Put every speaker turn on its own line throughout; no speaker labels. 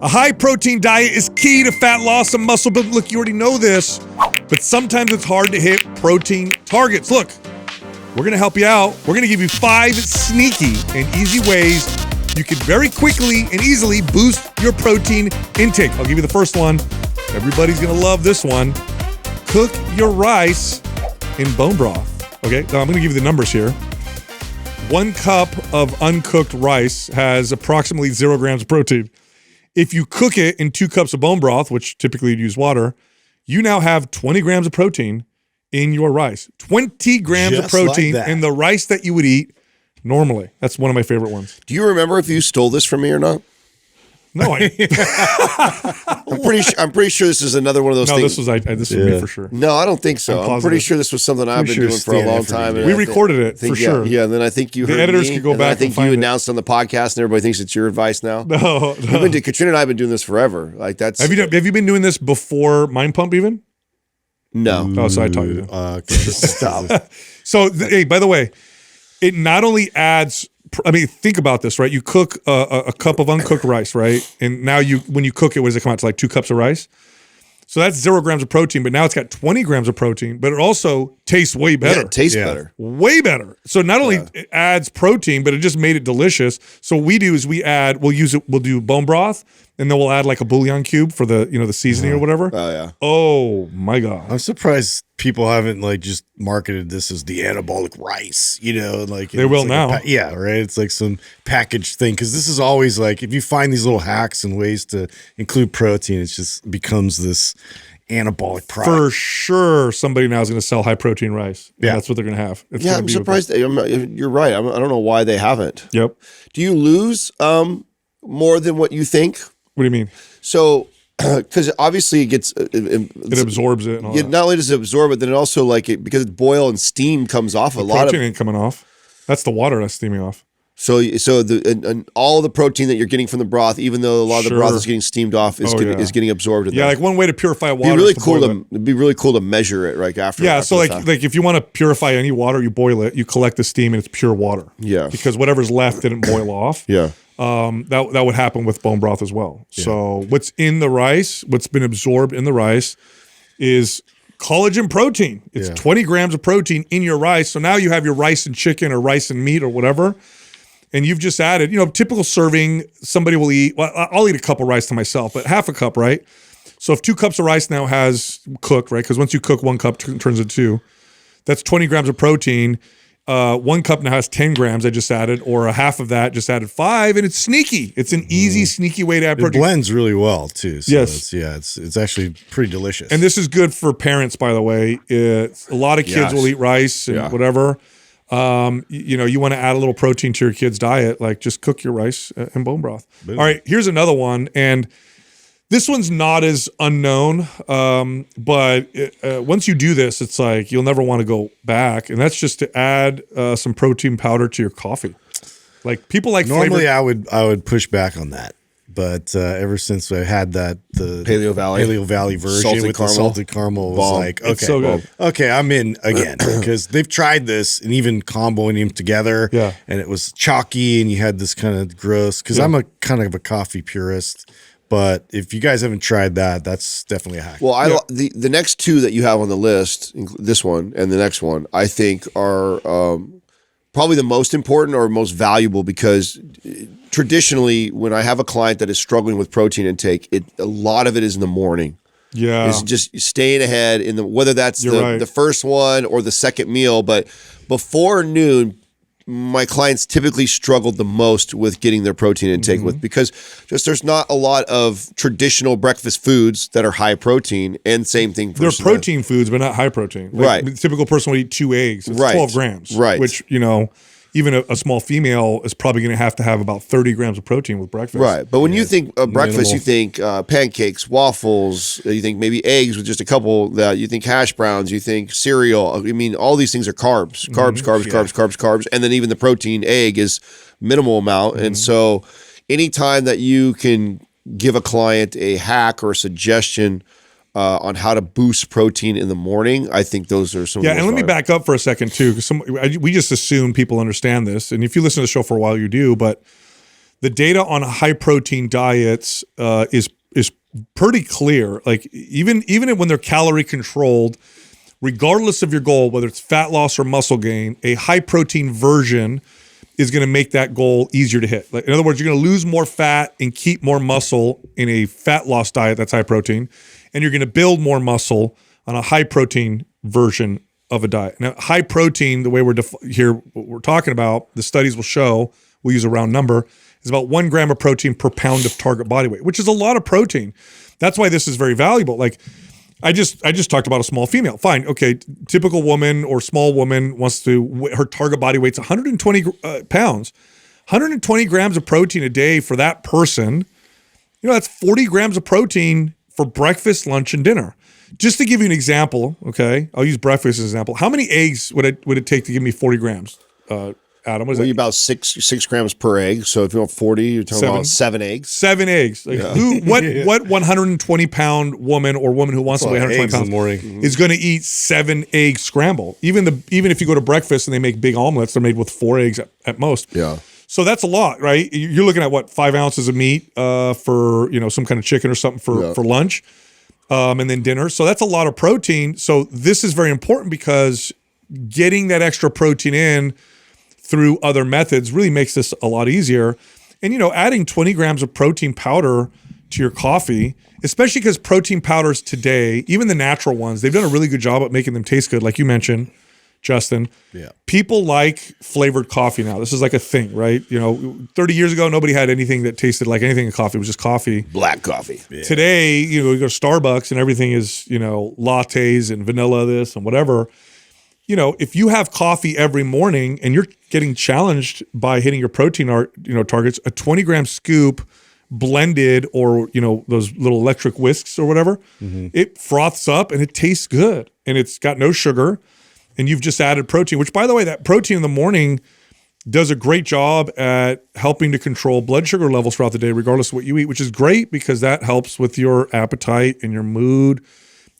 A high-protein diet is key to fat loss and muscle building. Look, you already know this, but sometimes it's hard to hit protein targets. Look, we're going to help you out. We're going to give you 5 sneaky and easy ways you can very quickly and easily boost your protein intake. I'll give you the first one. Everybody's going to love this one. Cook your rice in bone broth. Okay, now I'm going to give you the numbers here. 1 cup of uncooked rice has approximately 0 grams of protein. If you cook it in 2 cups of bone broth, which typically you'd use water, you now have 20 grams of protein in your rice. 20 grams of protein in the rice that you would eat normally. That's one of my favorite ones.
Do you remember if you stole this from me or not?
No,
I'm pretty sure this is another one of those things.
No, this was me for sure.
No, I don't think so. I'm pretty sure this was something I've been doing for a long time.
We recorded it for sure.
Yeah, and then I think you heard
the editors
me,
could go back.
I think you announced on the podcast, and everybody thinks it's your advice now.
No.
Katrina and I have been doing this forever. Like that's.
Have you been doing this before Mind Pump even?
No.
Oh, so I taught you.
Okay, stop.
So, hey, by the way, it not only adds. I mean, think about this, right? You cook a cup of uncooked rice, right? And now when you cook it, what does it come out to, like 2 cups of rice? So that's 0 grams of protein, but now it's got 20 grams of protein, but it also tastes way better.
Yeah, it tastes better.
Way better. So not only it adds protein, but it just made it delicious. So what we do is we'll do bone broth, and then we'll add like a bouillon cube for the seasoning or whatever.
Oh yeah.
Oh my God.
I'm surprised people haven't like just marketed this as the anabolic rice, like
they will
like
now.
Yeah, right. It's like some packaged thing because this is always like if you find these little hacks and ways to include protein, it just becomes this anabolic product.
For sure, somebody now is going to sell high protein rice. Yeah, that's what they're going to have.
I'm surprised. You're right. I don't know why they haven't.
Yep.
Do you lose more than what you think?
What do you mean?
So, because obviously it
absorbs it. And all that.
Not only does it absorb it, then it also because it's boil and steam comes off a lot of
protein ain't coming off. That's the water that's steaming off.
So all the protein that you're getting from the broth, even though a lot of the broth is getting steamed off, is getting absorbed.
Like one way to purify water.
It'd be really cool to measure it right after.
Yeah, so like if you want to purify any water, you boil it, you collect the steam, and it's pure water.
Yeah,
because whatever's left didn't boil off.
Yeah.
That would happen with bone broth as well. Yeah. So what's in the rice, what's been absorbed in the rice is collagen protein. It's 20 grams of protein in your rice. So now you have your rice and chicken or rice and meat or whatever. And you've just added, typical serving, somebody will eat, well, I'll eat a cup of rice to myself, but half a cup, right? So if 2 cups of rice now has cooked, right? Because once you cook 1 cup, turns into 2. That's 20 grams of protein. 1 cup now has 10 grams I just added, or a half of that just added 5, and it's sneaky. It's an easy, sneaky way to add protein.
It blends really well too. So
yes,
it's actually pretty delicious.
And this is good for parents, by the way. A lot of kids will eat rice and whatever. You want to add a little protein to your kid's diet, like just cook your rice and bone broth. Boom. All right, here's another one, and this one's not as unknown, but once you do this, it's like you'll never want to go back, and that's just to add some protein powder to your coffee. Like people like
normally I would push back on that, but ever since I had the
Paleo Valley
version with the salted caramel, was like okay,
so good.
Okay, I'm in again because they've tried this and even comboing them together, and it was chalky, and you had this kind of gross. Because I'm a kind of a coffee purist. But if you guys haven't tried that, that's definitely a hack.
Well, the next 2 that you have on the list, this one and the next one, I think are probably the most important or most valuable because traditionally, when I have a client that is struggling with protein intake, a lot of it is in the morning.
Yeah,
it's just staying ahead whether that's the first one or the second meal, but before noon. My clients typically struggled the most with getting their protein intake because there's not a lot of traditional breakfast foods that are high protein, and same thing for
they're protein foods, but not high protein. Like, the typical person would eat 2 eggs. It's 12 grams.
Right.
Which, even a small female is probably going to have about 30 grams of protein with breakfast.
Right. But when you think breakfast, you think pancakes, waffles, you think maybe eggs with just a couple, you think hash browns, you think cereal. I mean, all these things are carbs. Carbs. And then even the protein egg is minimal amount. And so anytime that you can give a client a hack or a suggestion on how to boost protein in the morning, I think those are some. Yeah,
and let me back up for a second too, because we just assume people understand this, and if you listen to the show for a while, you do. But the data on high protein diets is pretty clear. Like even when they're calorie controlled, regardless of your goal, whether it's fat loss or muscle gain, a high protein version is going to make that goal easier to hit. Like, in other words, you're going to lose more fat and keep more muscle in a fat loss diet that's high protein, and you're going to build more muscle on a high protein version of a diet. Now, high protein, the way we're what we're talking about, the studies will show, we'll use a round number, is about 1 gram of protein per pound of target body weight, which is a lot of protein. That's why this is very valuable. Like, I just talked about a small female. Fine, okay, typical woman or small woman wants to, her target body weight's 120 pounds. 120 grams of protein a day for that person, that's 40 grams of protein for breakfast, lunch, and dinner. Just to give you an example, okay, I'll use breakfast as an example. How many eggs would it take to give me 40 grams? Adam, what is that?
About six grams per egg. So if you want 40, you're talking about 7 eggs.
7 eggs. Like what 120 pound woman or woman who wants to weigh 120 pounds in the morning is going to eat 7 eggs scrambled? Even if you go to breakfast and they make big omelets, they're made with 4 eggs at most.
Yeah.
So that's a lot, right? You're looking at what, 5 ounces of meat for some kind of chicken or something for lunch, and then dinner. So that's a lot of protein. So this is very important because getting that extra protein in through other methods really makes this a lot easier. And, adding 20 grams of protein powder to your coffee, especially because protein powders today, even the natural ones, they've done a really good job at making them taste good. Like you mentioned, Justin, people like flavored coffee now. This is like a thing, right? 30 years ago, nobody had anything that tasted like anything in coffee. It was just coffee.
Black coffee.
Yeah. Today, you go to Starbucks and everything is, lattes and vanilla this and whatever. If you have coffee every morning and you're getting challenged by hitting your protein targets, a 20 gram scoop blended or, those little electric whisks or whatever, it froths up and it tastes good and it's got no sugar and you've just added protein, which by the way, that protein in the morning does a great job at helping to control blood sugar levels throughout the day, regardless of what you eat, which is great because that helps with your appetite and your mood.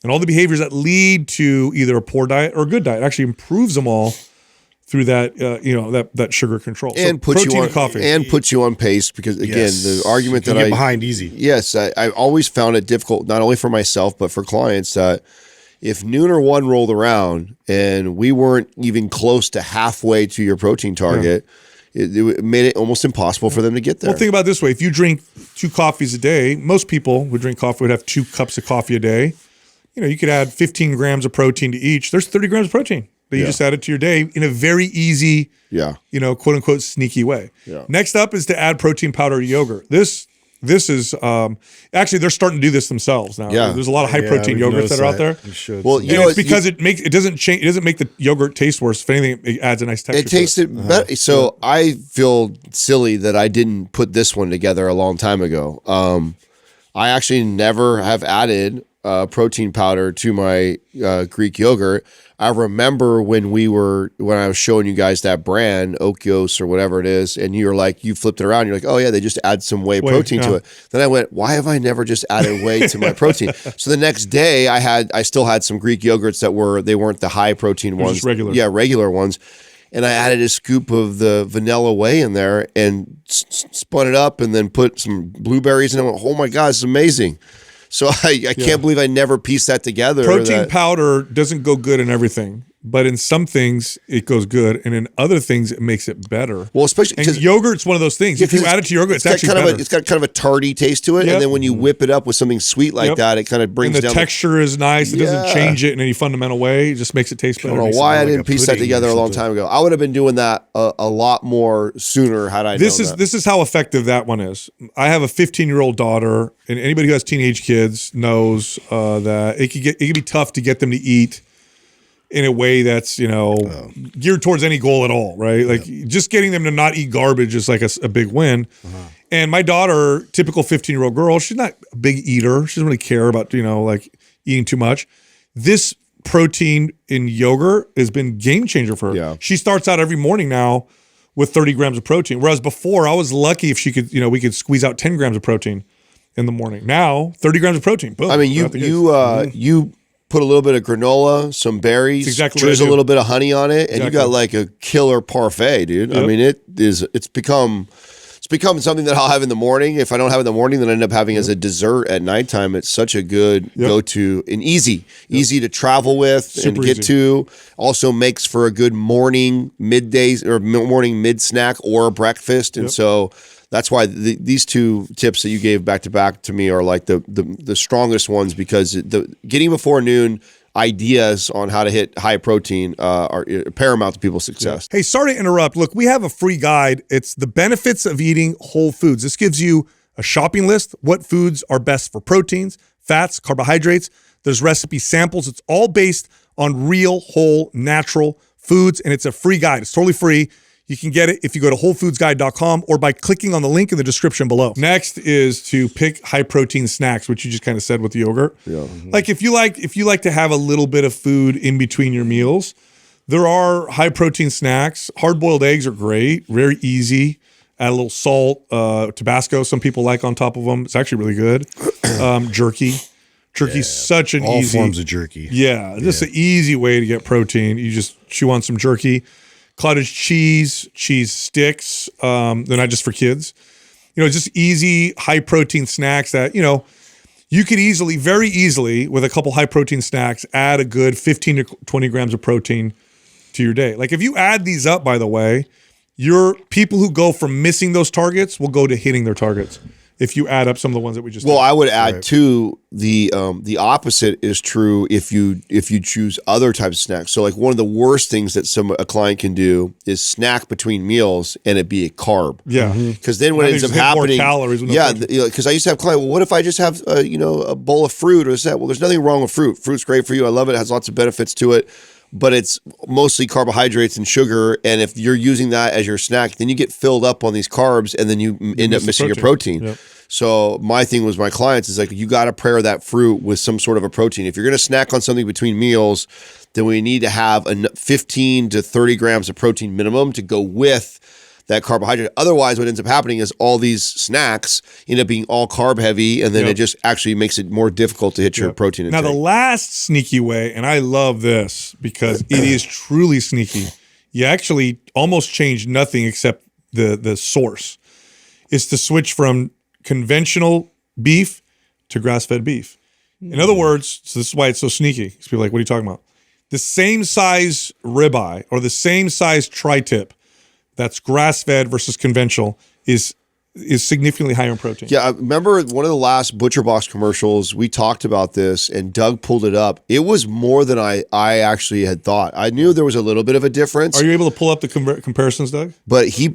And all the behaviors that lead to either a poor diet or a good diet actually improves them all through that, that sugar control.
And
so
puts you on
coffee.
And puts you on pace because again, the argument
that I behind easy.
Yes, I always found it difficult, not only for myself but for clients, that if noon or 1 rolled around and we weren't even close to halfway to your protein target. It made it almost impossible for them to get there.
Well, think about it this way: if you drink 2 coffees a day, most people would drink coffee would have 2 cups of coffee a day. You could add 15 grams of protein to each. There's 30 grams of protein that you just added to your day in a very easy, quote unquote, sneaky way. Yeah. Next up is to add protein powder to yogurt. This is actually they're starting to do this themselves now. Yeah. There's a lot of high protein yogurts that are out there.
You should.
Well,
it's because it doesn't change. It doesn't make the yogurt taste worse. If anything, it adds a nice texture.
It tasted better. So I feel silly that I didn't put this one together a long time ago. I actually never have added protein powder to my Greek yogurt. I remember when I was showing you guys that brand, Okios or whatever it is, and you flipped it around. You're like, oh yeah, they just add some whey protein to it. Then I went, why have I never just added whey to my protein? So the next day I still had some Greek yogurts that weren't the high protein ones.
Just regular.
Yeah, regular ones. And I added a scoop of the vanilla whey in there and spun it up and then put some blueberries in it. I went, oh my God, it's amazing. So I can't believe I never pieced that together.
Protein powder doesn't go good in everything, but in some things it goes good, and in other things it makes it better.
Well, especially
because yogurt's one of those things. If you add it to yogurt, it's actually better.
It's got kind of a tarty taste to it, and then when you whip it up with something sweet like that, it kind of brings down.
And the texture is nice. It doesn't change it in any fundamental way. It just makes it taste better.
I don't know why I didn't piece that together a long time ago. I would have been doing that a lot more sooner had I known that.
This is how effective that one is. I have a 15-year-old daughter, and anybody who has teenage kids knows that it can be tough to get them to eat in a way that's, geared towards any goal at all, right? Like just getting them to not eat garbage is like a big win. And my daughter, typical 15-year-old girl, she's not a big eater. She doesn't really care about, eating too much. This protein in yogurt has been game changer for her. Yeah. She starts out every morning now with 30 grams of protein. Whereas before I was lucky if she could, we could squeeze out 10 grams of protein in the morning. Now 30 grams of protein. Boom,
I mean, you put a little bit of granola, some berries, drizzle a little bit of honey on it, and you got like a killer parfait, dude. Yep. I mean, it's become become something that I'll have in the morning. If I don't have it in the morning, then I end up having as a dessert at nighttime. It's such a good go-to and easy to travel with. Super and get easy. To. Also makes for a good morning, middays or morning mid snack or breakfast. And so that's why these two tips that you gave back to back to me are like the strongest ones, because the getting before noon ideas on how to hit high protein are paramount to people's success.
Hey, sorry to interrupt. Look, we have a free guide. It's the benefits of eating whole foods. This gives you a shopping list, what foods are best for proteins, fats, carbohydrates. There's recipe samples. It's all based on real, whole, natural foods, and it's a free guide. It's totally free. You can get it if you go to wholefoodsguide.com or by clicking on the link in the description below. Next is to pick high protein snacks, which you just kind of said with the yogurt. Yeah. Like if you like to have a little bit of food in between your meals, there are high protein snacks. Hard-boiled eggs are great, very easy. Add a little salt, Tabasco. Some people like on top of them. It's actually really good. Jerky. Jerky's such an easy.
All forms of jerky.
Yeah, just an easy way to get protein. You just chew on some jerky. Cottage cheese sticks. They're not just for kids. Just easy, high protein snacks that, you could very easily, with a couple high protein snacks, add a good 15 to 20 grams of protein to your day. Like if you add these up, by the way, your people who go from missing those targets will go to hitting their targets. If you add up some of the ones that we just did.
I would add too, the opposite is true if you choose other types of snacks. So like one of the worst things that a client can do is snack between meals and it be a carb.
Yeah.
Because then what ends up happening,
more calories.
Because I used to have clients, well, what if I just have a bowl of fruit or that? Well, there's nothing wrong with fruit. Fruit's great for you. I love it. It has lots of benefits to it. But it's mostly carbohydrates and sugar. And if you're using that as your snack, then you get filled up on these carbs and then you end up missing your protein. Yep. So my thing with my clients is like, you got to pair that fruit with some sort of a protein. If you're going to snack on something between meals, then we need to have 15 to 30 grams of protein minimum to go with that carbohydrate. Otherwise, what ends up happening is all these snacks end up being all carb heavy, and then it just actually makes it more difficult to hit your protein intake.
Now, the last sneaky way, and I love this because it is truly sneaky. You actually almost change nothing except the source, is to switch from conventional beef to grass-fed beef. In other words, so this is why it's so sneaky. People are like, what are you talking about? The same size ribeye or the same size tri-tip that's grass-fed versus conventional is significantly higher in protein.
Yeah, I remember one of the last Butcher Box commercials, we talked about this and Doug pulled it up. It was more than I actually had thought. I knew there was a little bit of a difference.
Are you able to pull up the comparisons, Doug?
But he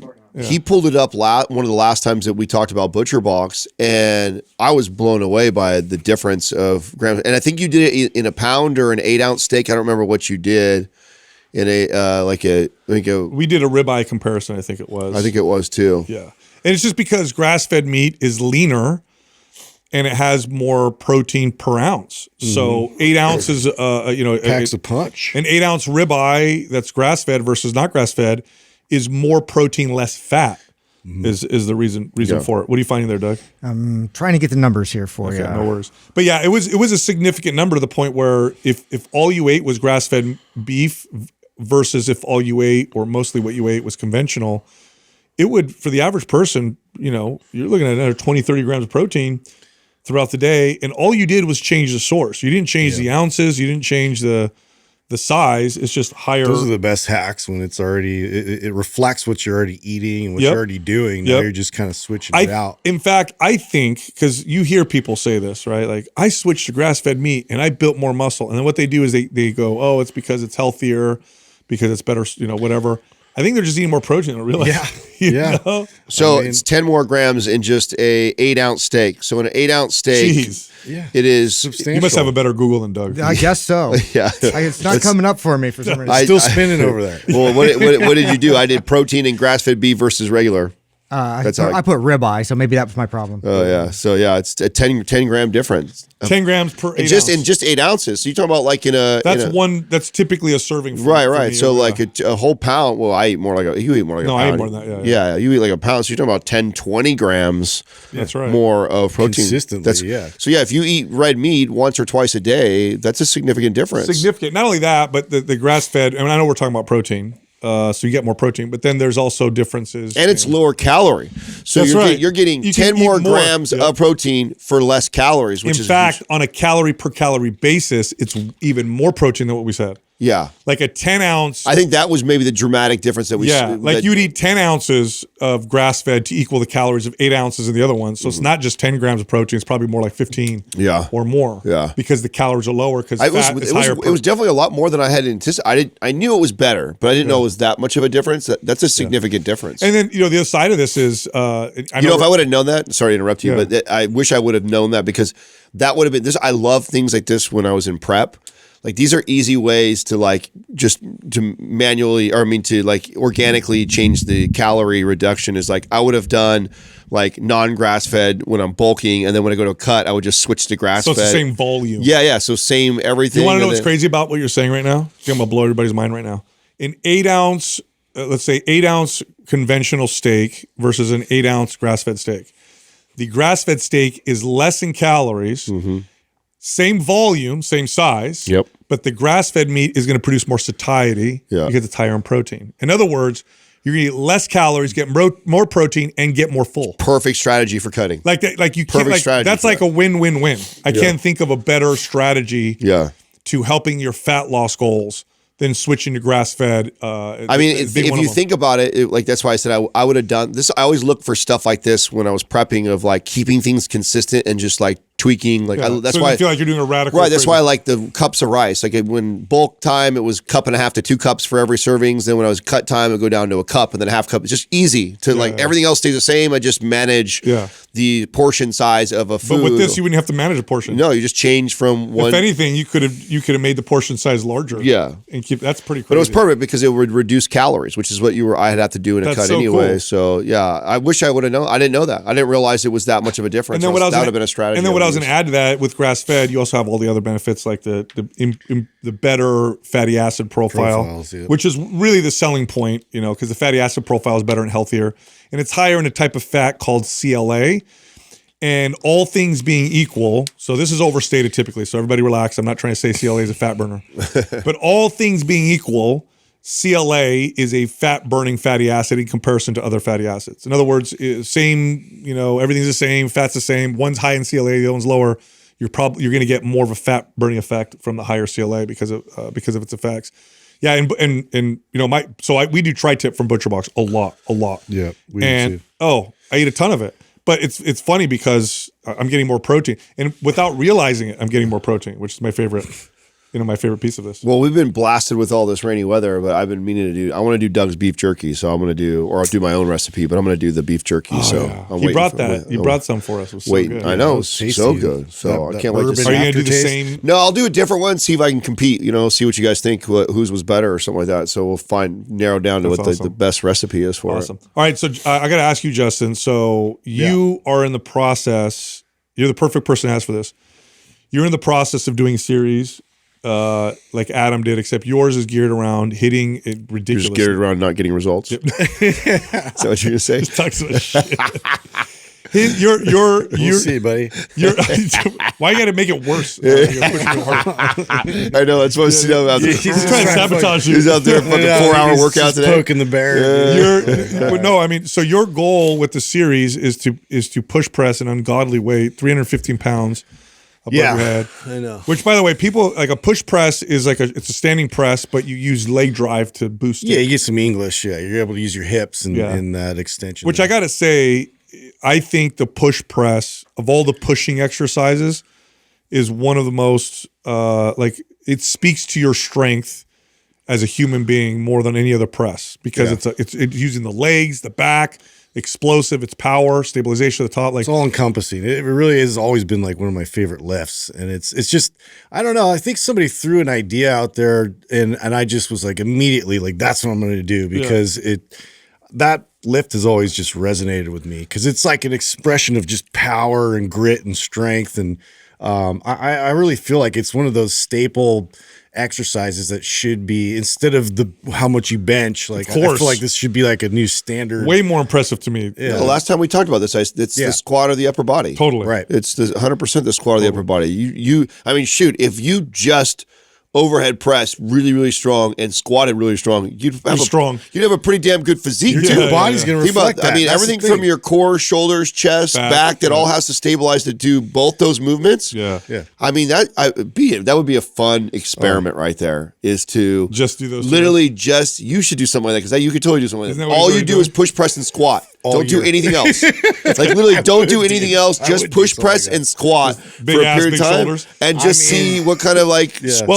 pulled it up one of the last times that we talked about Butcher Box, and I was blown away by the difference of grams. And I think you did it in a pound or an 8-ounce steak. I don't remember what you did. In we did
a ribeye comparison. I think it was.
I think it was too.
Yeah, and it's just because grass-fed meat is leaner, and it has more protein per ounce. So 8 ounces,
packs a punch.
An 8-ounce ribeye that's grass-fed versus not grass-fed is more protein, less fat. Is the reason for it. What are you finding there, Doug?
I'm trying to get the numbers here for you.
No worries. But yeah, it was a significant number to the point where if all you ate was grass-fed beef versus if all you ate or mostly what you ate was conventional, it would, for the average person, you're looking at another 20, 30 grams of protein throughout the day. And all you did was change the source. You didn't change the ounces. You didn't change the size. It's just higher.
Those are the best hacks when it's already, it reflects what you're already eating and what you're already doing. Now you're just kind of switching it out.
In fact, I think, because you hear people say this, right? Like, I switched to grass-fed meat and I built more muscle. And then what they do is they go, oh, it's because it's healthier, because it's better, whatever. I think they're just eating more protein. I realize.
Yeah.
So it's 10 more grams in just a 8-ounce steak. So in an 8-ounce steak, it is
substantial.
You must have a better Google than Doug.
I guess so.
Yeah,
it's not coming up for me for some reason.
Still spinning over there.
Well, what did you do? I did protein in grass-fed beef versus regular.
I put ribeye, so maybe that was my problem.
Oh yeah, so it's a 10 gram difference.
10 grams per 8
ounce. In just 8 ounces. So you're talking about like
that's typically a serving.
Right. So like a whole pound. Well, I eat more like you eat more like a pound.
I eat more than that.
Yeah, you eat like a pound. So you're talking about 10, 20 grams.
That's right.
More of protein
consistently.
So if you eat red meat once or twice a day, that's a significant difference.
Significant. Not only that, but the grass fed. I mean, I know we're talking about protein. So you get more protein, but then there's also differences.
And it's lower calorie. So you're getting 10 more grams of protein for less calories, which is...
In fact, on a calorie per calorie basis, it's even more protein than what we said.
Yeah.
Like a 10 ounce.
I think that was maybe the dramatic difference that we...
Yeah, like you'd eat 10 ounces of grass-fed to equal the calories of 8 ounces of the other one. So it's not just 10 grams of protein, it's probably more like 15 or more.
Yeah.
Because the calories are lower because fat is higher.
It was definitely a lot more than I had anticipated. I knew it was better, but I didn't know it was that much of a difference. That's a significant difference.
And then, the other side of this is... if
I would have known that, sorry to interrupt you, but I wish I would have known that because that would have been this. I love things like this when I was in prep. Like these are easy ways to organically change the calorie reduction. Is like I would have done like non-grass fed when I'm bulking, and then when I go to a cut, I would just switch to grass fed.
So it's the same volume.
Yeah. So same everything.
You want to know what's crazy about what you're saying right now? I'm going to blow everybody's mind right now. An 8 ounce, let's say 8 ounce conventional steak versus an 8 ounce grass fed steak. The grass fed steak is less in calories. Mm-hmm. Same volume, same size.
Yep.
But the grass-fed meat is going to produce more satiety because it's higher in protein. In other words, you're going to eat less calories, get more protein, and get more full.
Perfect strategy for cutting.
Like you can't. That's like a win-win-win. I can't think of a better strategy to helping your fat loss goals than switching to grass-fed.
I mean, if you think about it, like that's why I said I would have done this. I always look for stuff like this when I was prepping of like keeping things consistent and just like tweaking. Like that's why I
feel like you're doing a radical.
Right. That's why I like the cups of rice. Like when bulk time, it was 1.5 cups to 2 cups for every servings. Then when I was cut time, it would go down to a cup and then a half cup. It's just easy to everything else stays the same. I just manage the portion size of a food.
But with this, you wouldn't have to manage a portion.
No, you just change from one.
If anything, you could have made the portion size larger.
Yeah.
And that's pretty crazy.
But it was perfect because it would reduce calories, which is what I'd have to do in a cut anyway. Cool. So yeah, I wish I would have known. I didn't know that. I didn't realize it was that much of a difference.
And then
that would have been a strategy.
And then what I was going to add to that with grass-fed, you also have all the other benefits like the better fatty acid profile, which is really the selling point, because the fatty acid profile is better and healthier. And it's higher in a type of fat called CLA. And all things being equal, so this is overstated typically, so everybody relax. I'm not trying to say CLA is a fat burner. But all things being equal, CLA is a fat-burning fatty acid in comparison to other fatty acids. In other words, same, everything's the same, fat's the same. One's high in CLA, the other one's lower. You're going to get more of a fat-burning effect from the higher CLA because of its effects. Yeah, we do tri-tip from ButcherBox a lot.
Yeah, we do too.
I eat a ton of it. But it's funny because I'm getting more protein, and without realizing it, I'm getting more protein, which is my favorite piece of this.
Well, we've been blasted with all this rainy weather, but I've been meaning to do. I want to do Doug's beef jerky, so I'm going to do, or I'll do my own recipe, but I'm going to do the beef jerky.
He brought that. He brought some for us. It was so good.
I know, so good. So I can't wait to see.
Are you going to do the same?
No, I'll do a different one. See if I can compete. See what you guys think. Whose was better or something like that. So we'll narrow down to what the best recipe is for it.
All right. So I got to ask you, Justin. So you are in the process. You're the perfect person to ask for this. You're in the process of doing a series. Like Adam did, except yours is geared around hitting it ridiculous.
You're just geared around not getting results. Yep. Is that what you're gonna say?
Just talk so much shit. You're
see, buddy.
Why you got to make it worse?
I know that's what he's out there.
He's trying to sabotage you.
He's out there fucking 4-hour workout today.
Poking the bear.
So your goal with the series is to push press an ungodly weight, 315 pounds. Above your head.
I know.
Which, by the way, people like a push press is it's a standing press, but you use leg drive to boost it.
Yeah, you get some English. Yeah, you're able to use your hips in that extension.
Which I got to say, I think the push press of all the pushing exercises is one of the most it speaks to your strength as a human being more than any other press because it's using the legs, the back. Explosive, it's power, stabilization at the top. It's
all encompassing. It really has always been like one of my favorite lifts. And it's just, I don't know. I think somebody threw an idea out there and I just was like immediately like, that's what I'm going to do because that lift has always just resonated with me because it's like an expression of just power and grit and strength. And I really feel like it's one of those staple exercises that should be instead of how much you bench. Like I feel like this should be like a new standard.
Way more impressive to me.
Yeah. The last time we talked about this, it's the squat of the upper body.
Totally
right.
It's 100% the squat of the upper body. I mean, shoot, if you just overhead press really, really strong and squatted really strong, you'd have a pretty damn good physique.
Your body's going to reflect that.
I mean, everything from your core, shoulders, chest, back that all has to stabilize to do both those movements.
Yeah.
I mean, that would be a fun experiment right there, is to
just do those.
Literally you should do something like that, because you could totally do something like that. All you do is push, press, and squat. Don't do anything else. Like literally don't do anything else. Just push, press, and squat for a period of time and just see what kind of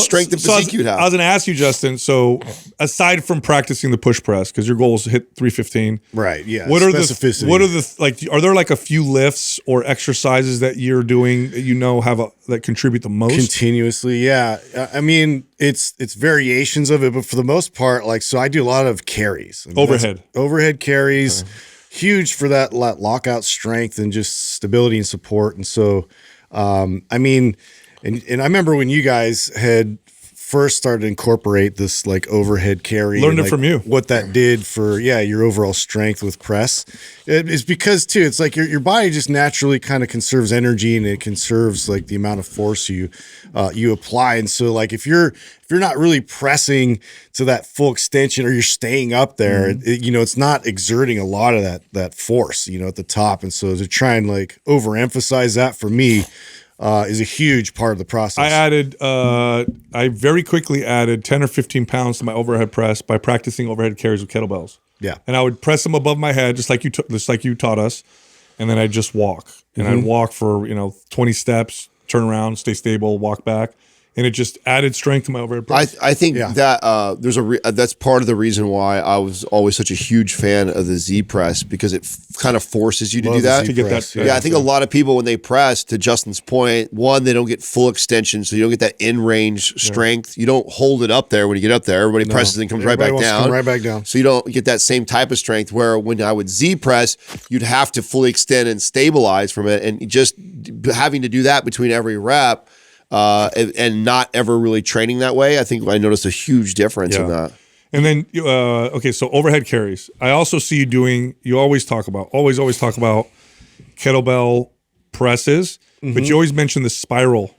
strength and physique you'd have.
I was going to ask you, Justin, so aside from practicing the push press, because your goal is to hit 315.
Right, yeah.
What are are there like a few lifts or exercises that you're doing that that contribute the most?
Continuously, yeah. I mean, it's variations of it, but for the most part, so I do a lot of carries. Overhead carries. Huge for that lockout strength and just stability and support. And so, I mean, and I remember when you guys had first started to incorporate this overhead carry.
Learned it from you.
What that did for, your overall strength with press. It's because too, it's like your body just naturally kind of conserves energy, and it conserves the amount of force you apply. And so if you're not really pressing to that full extension, or you're staying up there, it's not exerting a lot of that force, at the top. And so to try and overemphasize that for me, is a huge part of the process.
I very quickly added 10 or 15 pounds to my overhead press by practicing overhead carries with kettlebells.
Yeah.
And I would press them above my head, just like you taught us. And then I'd just walk. And I'd walk for, 20 steps, turn around, stay stable, walk back. And it just added strength to my overhead press.
I think that that's part of the reason why I was always such a huge fan of the Z press, because it kind of forces you to do that. I think a lot of people, when they press, to Justin's point, one, they don't get full extension, so you don't get that in range strength. You don't hold it up there when you get up there. Everybody presses and comes right back down. So you don't get that same type of strength. Where when I would Z press, you'd have to fully extend and stabilize from it, and just having to do that between every rep. And not ever really training that way, I think I noticed a huge difference in that.
And then, so overhead carries. I also see you always talk about kettlebell presses, but you always mention the spiral.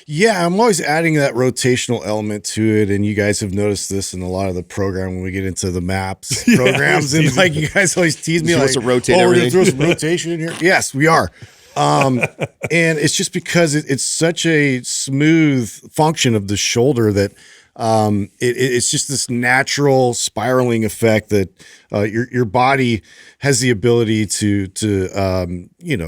Yeah, I'm always adding that rotational element to it, and you guys have noticed this in a lot of the program when we get into the MAPS programs, and you guys always tease me
to rotate
we're
everything.
Gonna throw some rotation in here. Yes, we are. And it's just because it's such a smooth function of the shoulder that it's just this natural spiraling effect that your body has the ability to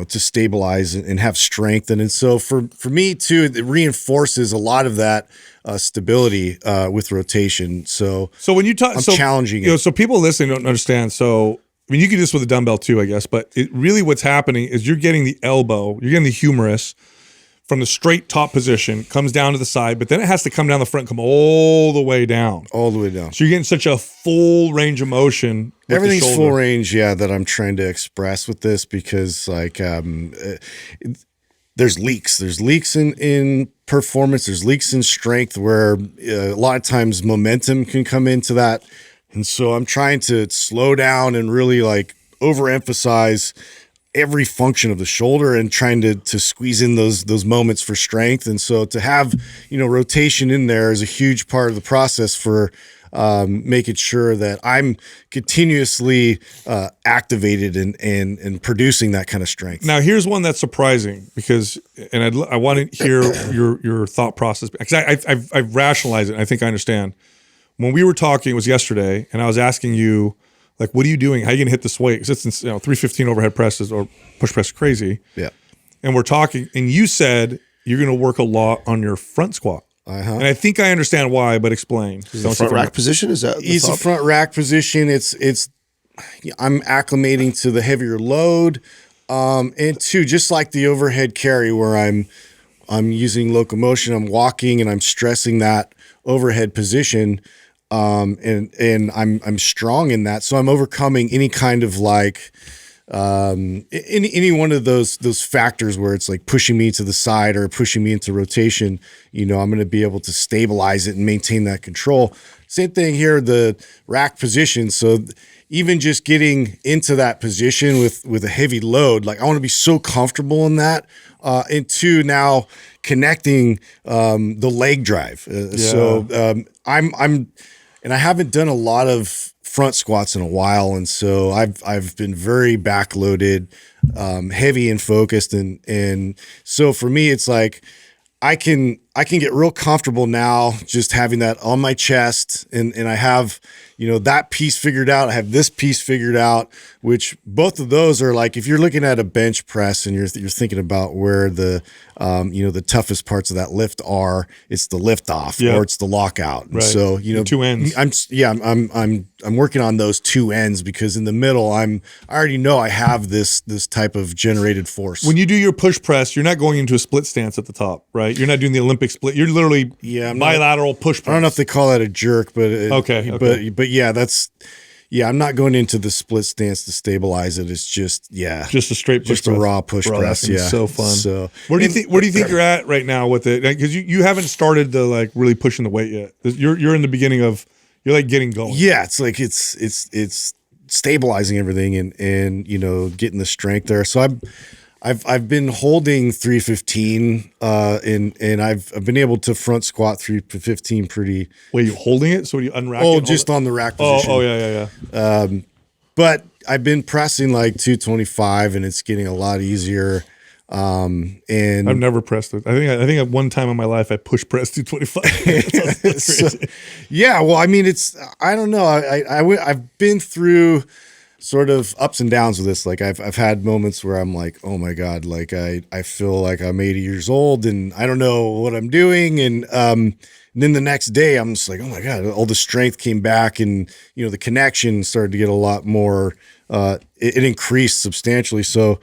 stabilize and have strength. And so for me too, it reinforces a lot of that stability with rotation. So
when you talk,
I'm challenging it.
So people listening don't understand. So I mean, you can do this with a dumbbell too, I guess, but what's happening is you're getting the elbow, you're getting the humerus from the straight top position, comes down to the side, but then it has to come down the front, come all the way down.
All the way down.
So you're getting such a full range of motion.
Everything's full range, that I'm trying to express with this, because there's leaks. There's leaks in performance. There's leaks in strength, where a lot of times momentum can come into that. And so I'm trying to slow down and really overemphasize every function of the shoulder, and trying to squeeze in those moments for strength. And so to have, rotation in there is a huge part of the process for making sure that I'm continuously activated and producing that kind of strength.
Now, here's one that's surprising, because, and I want to hear your thought process, because I've rationalized it. And I think I understand. When we were talking, it was yesterday, and I was asking you, what are you doing? How are you going to hit this weight? Because it's 315 overhead presses or push press crazy.
Yeah.
And we're talking, and you said you're going to work a lot on your front squat. And I think I understand why, but explain.
Is it front rack position? Is that
it's a front rack position? I'm acclimating to the heavier load, and two, just like the overhead carry, where I'm using locomotion, I'm walking, and I'm stressing that overhead position. And I'm strong in that, so I'm overcoming any kind of any one of those factors where it's like pushing me to the side or pushing me into rotation, I'm going to be able to stabilize it and maintain that control. Same thing here, the rack position. So even just getting into that position with a heavy load, like I want to be so comfortable in that, into now connecting the leg drive. So I'm and I haven't done a lot of front squats in a while, and so I've been very backloaded, heavy and focused, and so for me it's like I can get real comfortable now just having that on my chest, and I have that piece figured out. I have this piece figured out, which both of those are like, if you're looking at a bench press and you're thinking about where the the toughest parts of that lift are, it's the lift off or it's the lockout. And so
the two ends.
I'm working on those two ends, because in the middle I already know I have this type of generated force.
When you do your push press, you're not going into a split stance at the top, right? You're not doing the Olympic split. You're literally bilateral push press.
I don't know if they call that a jerk, but but yeah, I'm not going into the split stance to stabilize it. It's just
a straight push press.
A raw push press.
Yeah, so fun. So where do you think you're at right now with it? Because you haven't started to like really pushing the weight yet. You're in the beginning of, you're like getting going.
Yeah, it's like it's stabilizing everything and getting the strength there. So I've been holding 315, and I've been able to front squat 315 pretty.
Wait, you holding it? So you unrack it?
Oh, just on the rack position.
Oh, yeah.
But I've been pressing like 225, and it's getting a lot easier. And
I've never pressed it. I think at one time in my life I push pressed 225. That's crazy.
Well, I mean, I don't know. I've been through sort of ups and downs with this. Like I've had moments where I'm like, oh my God, like I feel like I'm 80 years old and I don't know what I'm doing. And then the next day I'm just like, oh my God, all the strength came back, and the connection started to get a lot more, it increased substantially. So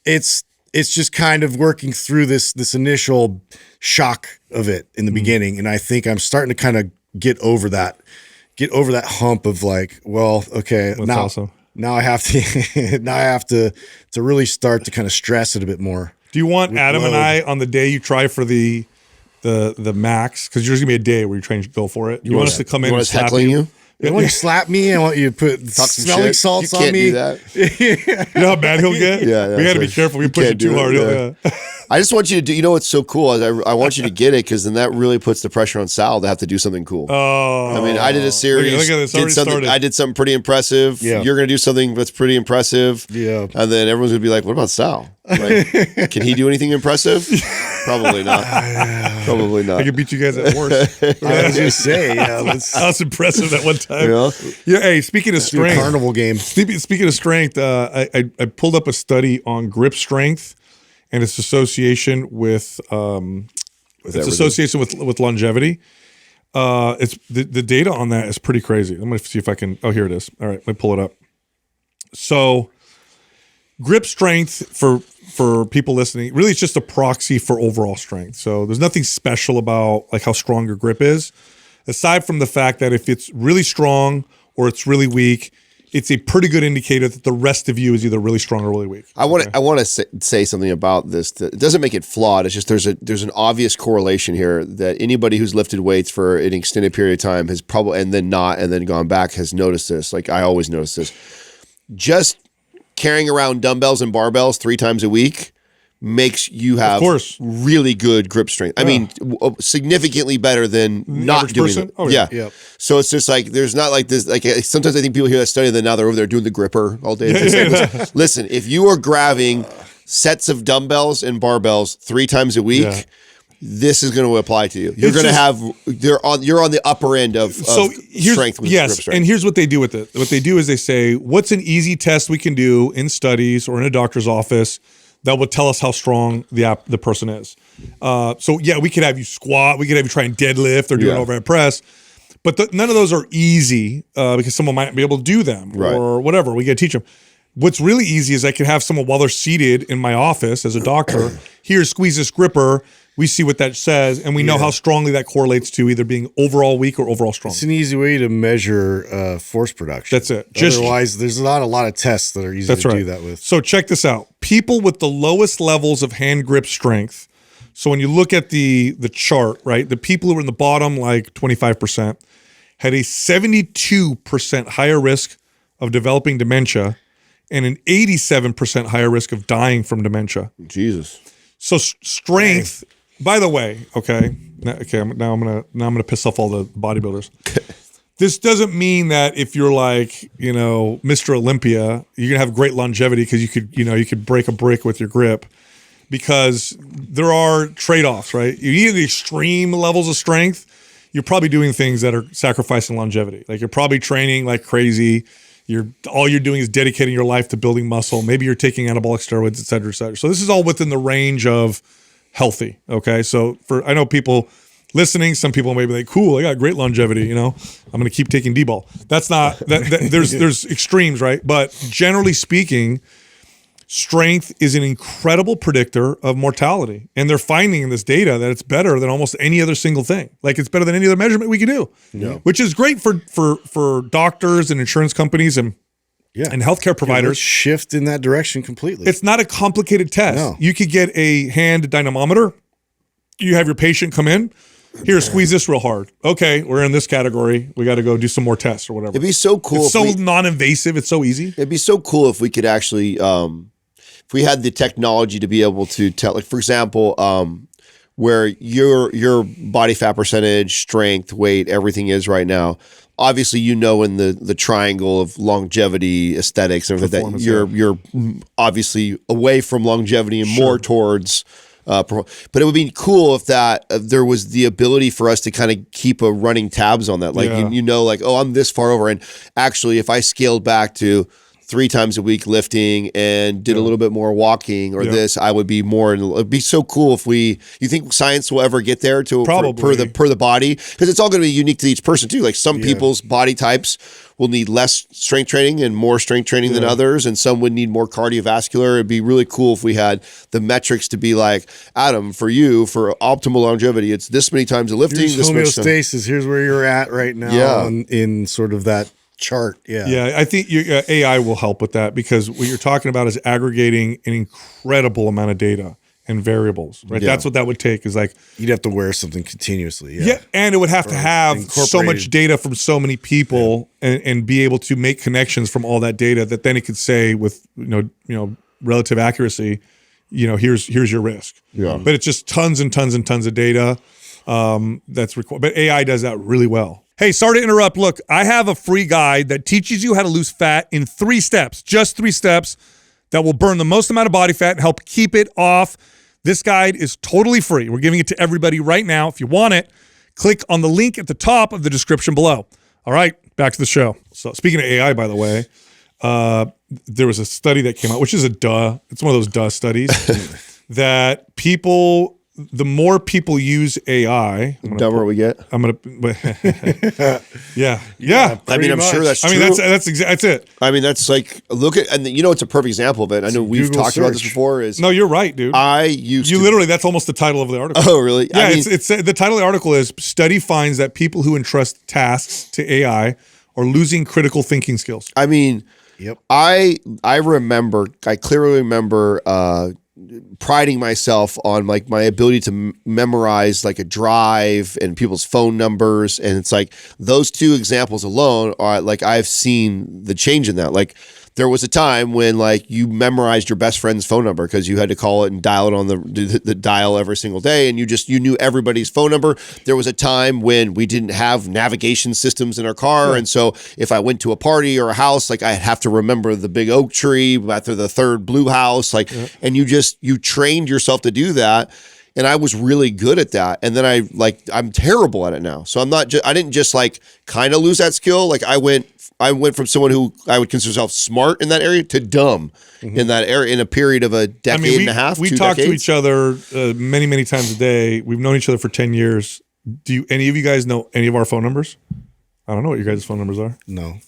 it's just kind of working through this initial shock of it in the beginning. And I think I'm starting to kind of get over that hump of like, well, okay,
that's awesome.
Now I have to really start to kind of stress it a bit more.
Do you want Adam and I on the day you try for the max? Because there's gonna be a day where you're trying to go for it. You want us to come in and slap you?
I want you to slap me. I want you to put smelling salts on me.
You can't do that.
You know how bad he'll get?
Yeah.
We got to be careful. We push it too hard.
Yeah. I just want you to do, what's so cool is I want you to get it, because then that really puts the pressure on Sal to have to do something cool.
Oh.
I mean, I did a series.
Look at this.
I did something pretty impressive. Yeah. You're going to do something that's pretty impressive.
Yeah.
And then everyone's going to be like, what about Sal? Like, can he do anything impressive? Probably not. Probably not.
I could beat you guys at worst.
I was going to say,
I was impressive that one time. Yeah. Hey, speaking of strength.
Carnival game.
Speaking of strength, I pulled up a study on grip strength and its association with with longevity. It's the data on that is pretty crazy. I'm going to see if I can. Oh, here it is. All right, let me pull it up. So, grip strength for people listening, really, it's just a proxy for overall strength. So there's nothing special about like how strong your grip is, aside from the fact that if it's really strong or it's really weak, it's a pretty good indicator that the rest of you is either really strong or really weak.
I want to say something about this. That it doesn't make it flawed. It's just there's an obvious correlation here that anybody who's lifted weights for an extended period of time has probably and then gone back has noticed this. Like I always notice this. Just carrying around dumbbells and barbells 3 times a week makes you have really good grip strength. I mean, significally better than not doing it.
Oh, yeah.
So it's just like, there's not like this, like sometimes I think people hear that study and then now they're over there doing the gripper all day. Listen, if you are grabbing sets of dumbbells and barbells 3 times a week, this is going to apply to you. You're going to have, you're on the upper end of strength with grip strength.
And here's what they do with it. What they do is they say, what's an easy test we can do in studies or in a doctor's office that will tell us how strong the person is. So we could have you squat, we could have you try and deadlift or do an overhead press, but none of those are easy because someone might be able to do them or whatever. We got to teach them. What's really easy is I can have someone while they're seated in my office as a doctor, here, squeeze this gripper. we see what that says, and we know how strongly that correlates to either being overall weak or overall strong.
It's an easy way to measure force production.
That's it.
Otherwise, there's not a lot of tests that are easy to do that with.
So check this out. People with the lowest levels of hand grip strength. So when you look at the chart, right, the people who were in the bottom, like 25%, had a 72% higher risk of developing dementia and an 87% higher risk of dying from dementia.
Jesus.
So strength, by the way, now I'm gonna piss off all the bodybuilders. This doesn't mean that if you're like, Mr. Olympia, you're gonna have great longevity because you could break a brick with your grip, because there are trade-offs, right? You need the extreme levels of strength. You're probably doing things that are sacrificing longevity. Like you're probably training like crazy. All you're doing is dedicating your life to building muscle. Maybe you're taking anabolic steroids, et cetera, et cetera. So this is all within the range of healthy. Okay. So I know people listening, some people may be like, cool, I got great longevity. I'm going to keep taking D-ball. That's not, there's extremes, right? But generally speaking, strength is an incredible predictor of mortality. And they're finding in this data that it's better than almost any other single thing. Like it's better than any other measurement we can do, which is great for doctors and insurance companies and healthcare providers.
Shift in that direction completely.
It's not a complicated test.
No.
You could get a hand dynamometer. You have your patient come in. Here, squeeze this real hard. Okay, we're in this category. We got to go do some more tests or whatever.
It'd be so cool.
It's so non-invasive. It's so easy.
It'd be so cool if we could actually, if we had the technology to be able to tell, like for example, where your body fat percentage, strength, weight, everything is right now. Obviously, in the triangle of longevity, aesthetics, and everything that you're obviously away from longevity and more towards. But it would be cool if there was the ability for us to kind of keep a running tabs on that. Like I'm this far over, and actually, if I scaled back to 3 times a week lifting and did a little bit more walking or this, I would be more. It'd be so cool if you think science will ever get there to
probably
per the body, because it's all going to be unique to each person too. Like some people's body types will need less strength training and more strength training than others, and some would need more cardiovascular. It'd be really cool if we had the metrics to be like, Adam, for you, for optimal longevity, it's this many times of lifting.
Here's homeostasis. Here's where you're at right now in sort of that chart.
I think AI will help with that, because what you're talking about is aggregating an incredible amount of data and variables, right? That's what that would take, is like
you'd have to wear something continuously.
And it would have to have so much data from so many people and be able to make connections from all that data that then it could say with relative accuracy, here's your risk. But it's just tons and tons and tons of data that's required. But AI does that really well. Hey, sorry to interrupt. Look, I have a free guide that teaches you how to lose fat in 3 steps, just 3 steps that will burn the most amount of body fat and help keep it off. This guide is totally free. We're giving it to everybody right now. If you want it, click on the link at the top of the description below. All right, back to the show. So speaking of AI, by the way, there was a study that came out, which is it's one of those duh studies, that the more people use AI,
the dumber we get.
I'm gonna, yeah.
I mean, I'm sure that's true.
I mean, that's it.
I mean, that's like it's a perfect example of it. I know we've talked about this before. No,
you're right, dude.
Literally,
that's almost the title of the article.
Oh, really?
Yeah, it's the title of the article is "Study finds that people who entrust tasks to AI are losing critical thinking skills."
I mean, I clearly remember. Priding myself on like my ability to memorize like a drive and people's phone numbers, and it's like those 2 examples alone are like I've seen the change in that. Like there was a time when like you memorized your best friend's phone number because you had to call it and dial it on the dial every single day, and you knew everybody's phone number. There was a time when we didn't have navigation systems in our car, and so if I went to a party or a house, like I'd have to remember the big oak tree after the 3rd blue house, and you trained yourself to do that. And I was really good at that. And then I'm terrible at it now. So I didn't just like kind of lose that skill. Like I went from someone who I would consider myself smart in that area to dumb in that area in a period of a decade and a half.
We talk to each other many, many times a day. We've known each other for 10 years. Do any of you guys know any of our phone numbers? I don't know what your guys' phone numbers are.
No.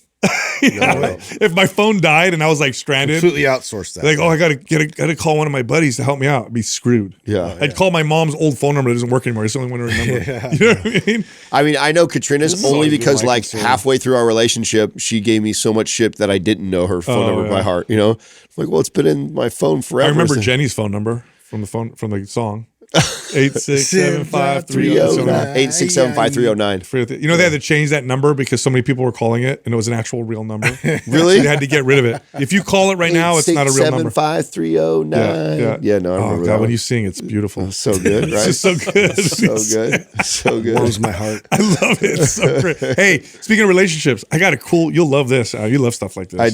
No
if my phone died and I was like stranded,
completely outsourced that.
like, oh, I gotta call one of my buddies to help me out. I'd be screwed.
Yeah.
I'd call my mom's old phone number that doesn't work anymore. It's the only one I remember. You know what I mean?
I mean, I know Katrina's only because like halfway through our relationship, she gave me so much shit that I didn't know her phone number by heart. You know, I'm like, well, it's been in my phone forever.
I remember Jenny's phone number from the song. 8675309.
8675309.
You know, they had to change that number because so many people were calling it and it was an actual real number.
Really?
They had to get rid of it. If you call it right now, it's not a real number.
8675309. Yeah, no, I remember that.
When you sing, it's beautiful.
So good, right?
It's so good.
So good. So good.
Warms my heart.
I love it. It's so great. Hey, speaking of relationships, I got a cool, you'll love this. You love stuff like this.
I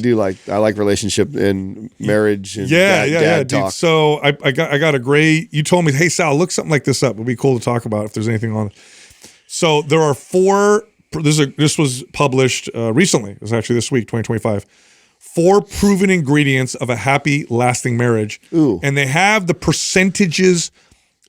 like relationship and marriage and dad talk.
Dude. So I got a great, you told me, hey Sal, look something like this up. It'd be cool to talk about if there's anything on it. So there are this was published recently. It was actually this week, 2025. 4 proven ingredients of a happy, lasting marriage.
Ooh.
And they have the percentages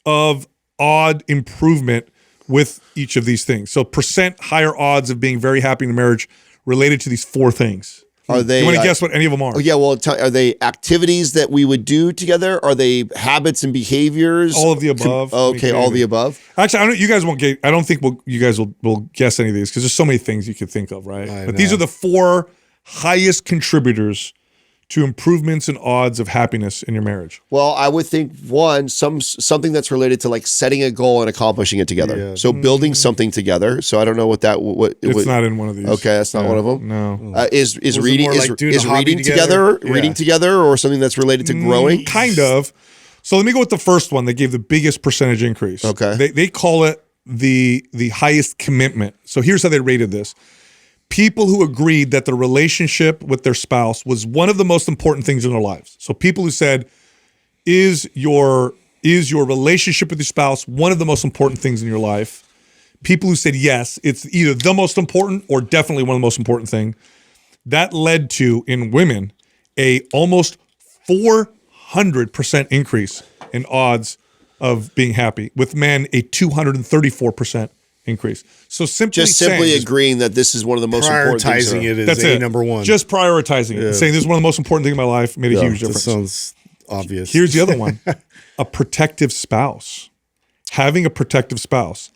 of odd improvement with each of these things. So percent higher odds of being very happy in a marriage related to these 4 things.
Are they?
You want to guess what any of them are?
Oh yeah, well, are they activities that we would do together? Are they habits and behaviors?
All of the above.
Okay, all the above.
Actually, I don't think you guys will guess any of these because there's so many things you could think of, right? But these are the 4 highest contributors to improvements in odds of happiness in your marriage.
Well, I would think something that's related to like setting a goal and accomplishing it together. Yeah. So building something together. So I don't know what
it's not in one of these.
Okay, that's not one of them.
No.
Is reading reading together reading together or something that's related to growing?
Kind of. So let me go with the first one. They gave the biggest percentage increase.
Okay.
They call it the highest commitment. So here's how they rated this. People who agreed that the relationship with their spouse was one of the most important things in their lives. So people who said, is your relationship with your spouse one of the most important things in your life? People who said yes, it's either the most important or definitely one of the most important thing. That led to, in women, a almost 400% increase in odds of being happy. With men, a 234% increase. So simply
agreeing that this is one of the most important things.
Prioritizing it as number one.
Just prioritizing it. Saying this is one of the most important things in my life made a huge difference.
That sounds obvious.
Here's the other one. A protective spouse. Having a protective spouse.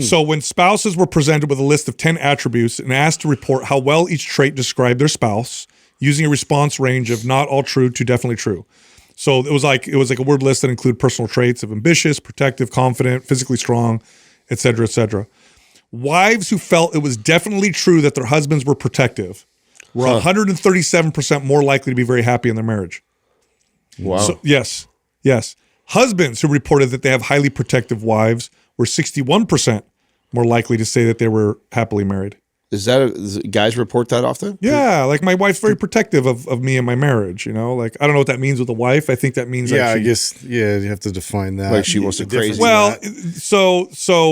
So when spouses were presented with a list of 10 attributes and asked to report how well each trait described their spouse, using a response range of not all true to definitely true. So it was like a word list that included personal traits of ambitious, protective, confident, physically strong, et cetera, et cetera. Wives who felt it was definitely true that their husbands were protective were 137% more likely to be very happy in their marriage.
Wow.
So, yes. Husbands who reported that they have highly protective wives were 61% more likely to say that they were happily married.
Does guys report that often?
Yeah, like my wife's very protective of me and my marriage, you know? Like, I don't know what that means with a wife. I think that means
you have to define that.
Like she wants to crazy.
Well, so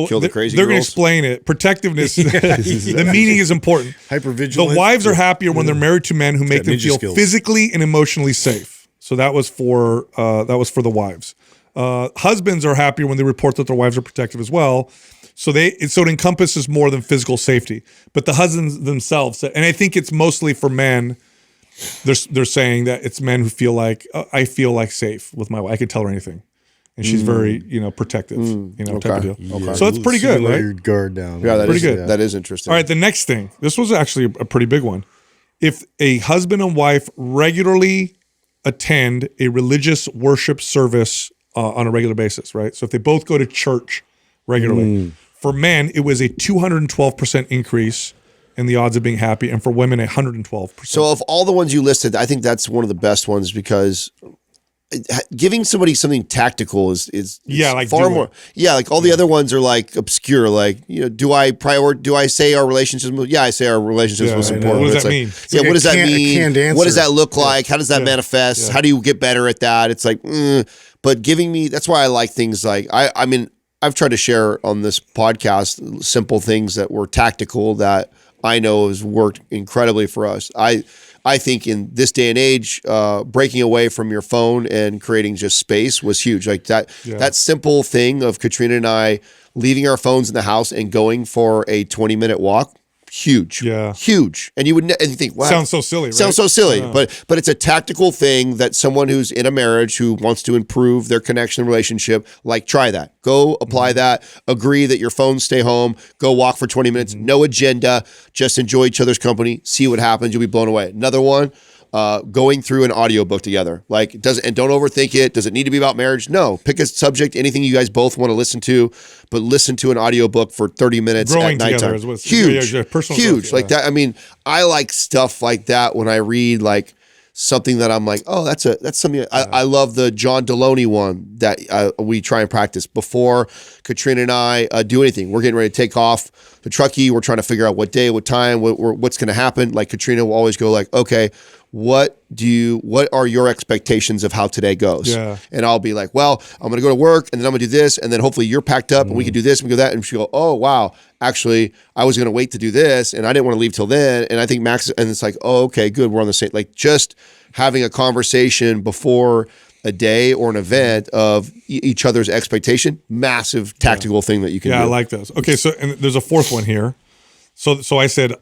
kill the crazy
they're going to
girls?
explain it. Protectiveness, the meaning is important.
Hypervigilant.
The wives are happier when they're married to men who make them feel physically and emotionally safe. So that was for the wives. Husbands are happier when they report that their wives are protective as well. So it encompasses more than physical safety. But the husbands themselves, and I think it's mostly for men, they're saying that it's men who feel like, I feel like safe with my wife. I can tell her anything. And she's very, protective, type of deal.
Yeah,
so it's pretty good, right?
Your guard down.
Yeah,
pretty good.
Yeah. That is interesting.
All right, the next thing. This was actually a pretty big one. If a husband and wife regularly attend a religious worship service on a regular basis, right? So if they both go to church regularly, for men, it was a 212% increase in the odds of being happy, and for women, 112%.
So of all the ones you listed, I think that's one of the best ones because giving somebody something tactical is
like
far more. Yeah, like all the other ones are like obscure. Like, do I say our relationships? Yeah, I say our relationships most important.
What does that mean?
Yeah, what does that mean? What does that look like? How does that manifest?
Yeah.
How do you get better at that? It's like, but giving me. That's why I like things like I mean. I've tried to share on this podcast simple things that were tactical that I know has worked incredibly for us. I think in this day and age, breaking away from your phone and creating just space was huge. Like that simple thing of Katrina and I leaving our phones in the house and going for a 20-minute walk huge.
Yeah.
Huge. And you would and you think, wow.
Sounds so silly, right?
Sounds so silly. But it's a tactical thing that someone who's in a marriage who wants to improve their connection relationship, like try that. Go apply that. Agree that your phones stay home. Go walk for 20 minutes. No agenda. Just enjoy each other's company. See what happens. You'll be blown away. Another one. Going through an audiobook together. Like, don't overthink it. Does it need to be about marriage? No. Pick a subject, anything you guys both want to listen to, but listen to an audiobook for 30 minutes
Growing
at nighttime.
Together is
huge.
Personal
huge.
growth,
like that. I mean, I like stuff like that when I read like something that I'm like, oh, that's something. I love the John Deloney one that we try and practice before Katrina and I do anything. We're getting ready to take off the truckee. We're trying to figure out what day, what time, what's going to happen. Like Katrina will always go like, okay, what are your expectations of how today goes?
Yeah.
And I'll be like, well, I'm going to go to work and then I'm going to do this. And then hopefully you're packed up and we can do this and we can do that. And she'll go, oh, wow. Actually, I was going to wait to do this and I didn't want to leave till then. And I think Max, and it's like, oh, okay, good. We're on the same, like just having a conversation before a day or an event of each other's expectation, massive tactical thing that you can do.
Yeah, I like those. Okay, so and there's a fourth one here. So I said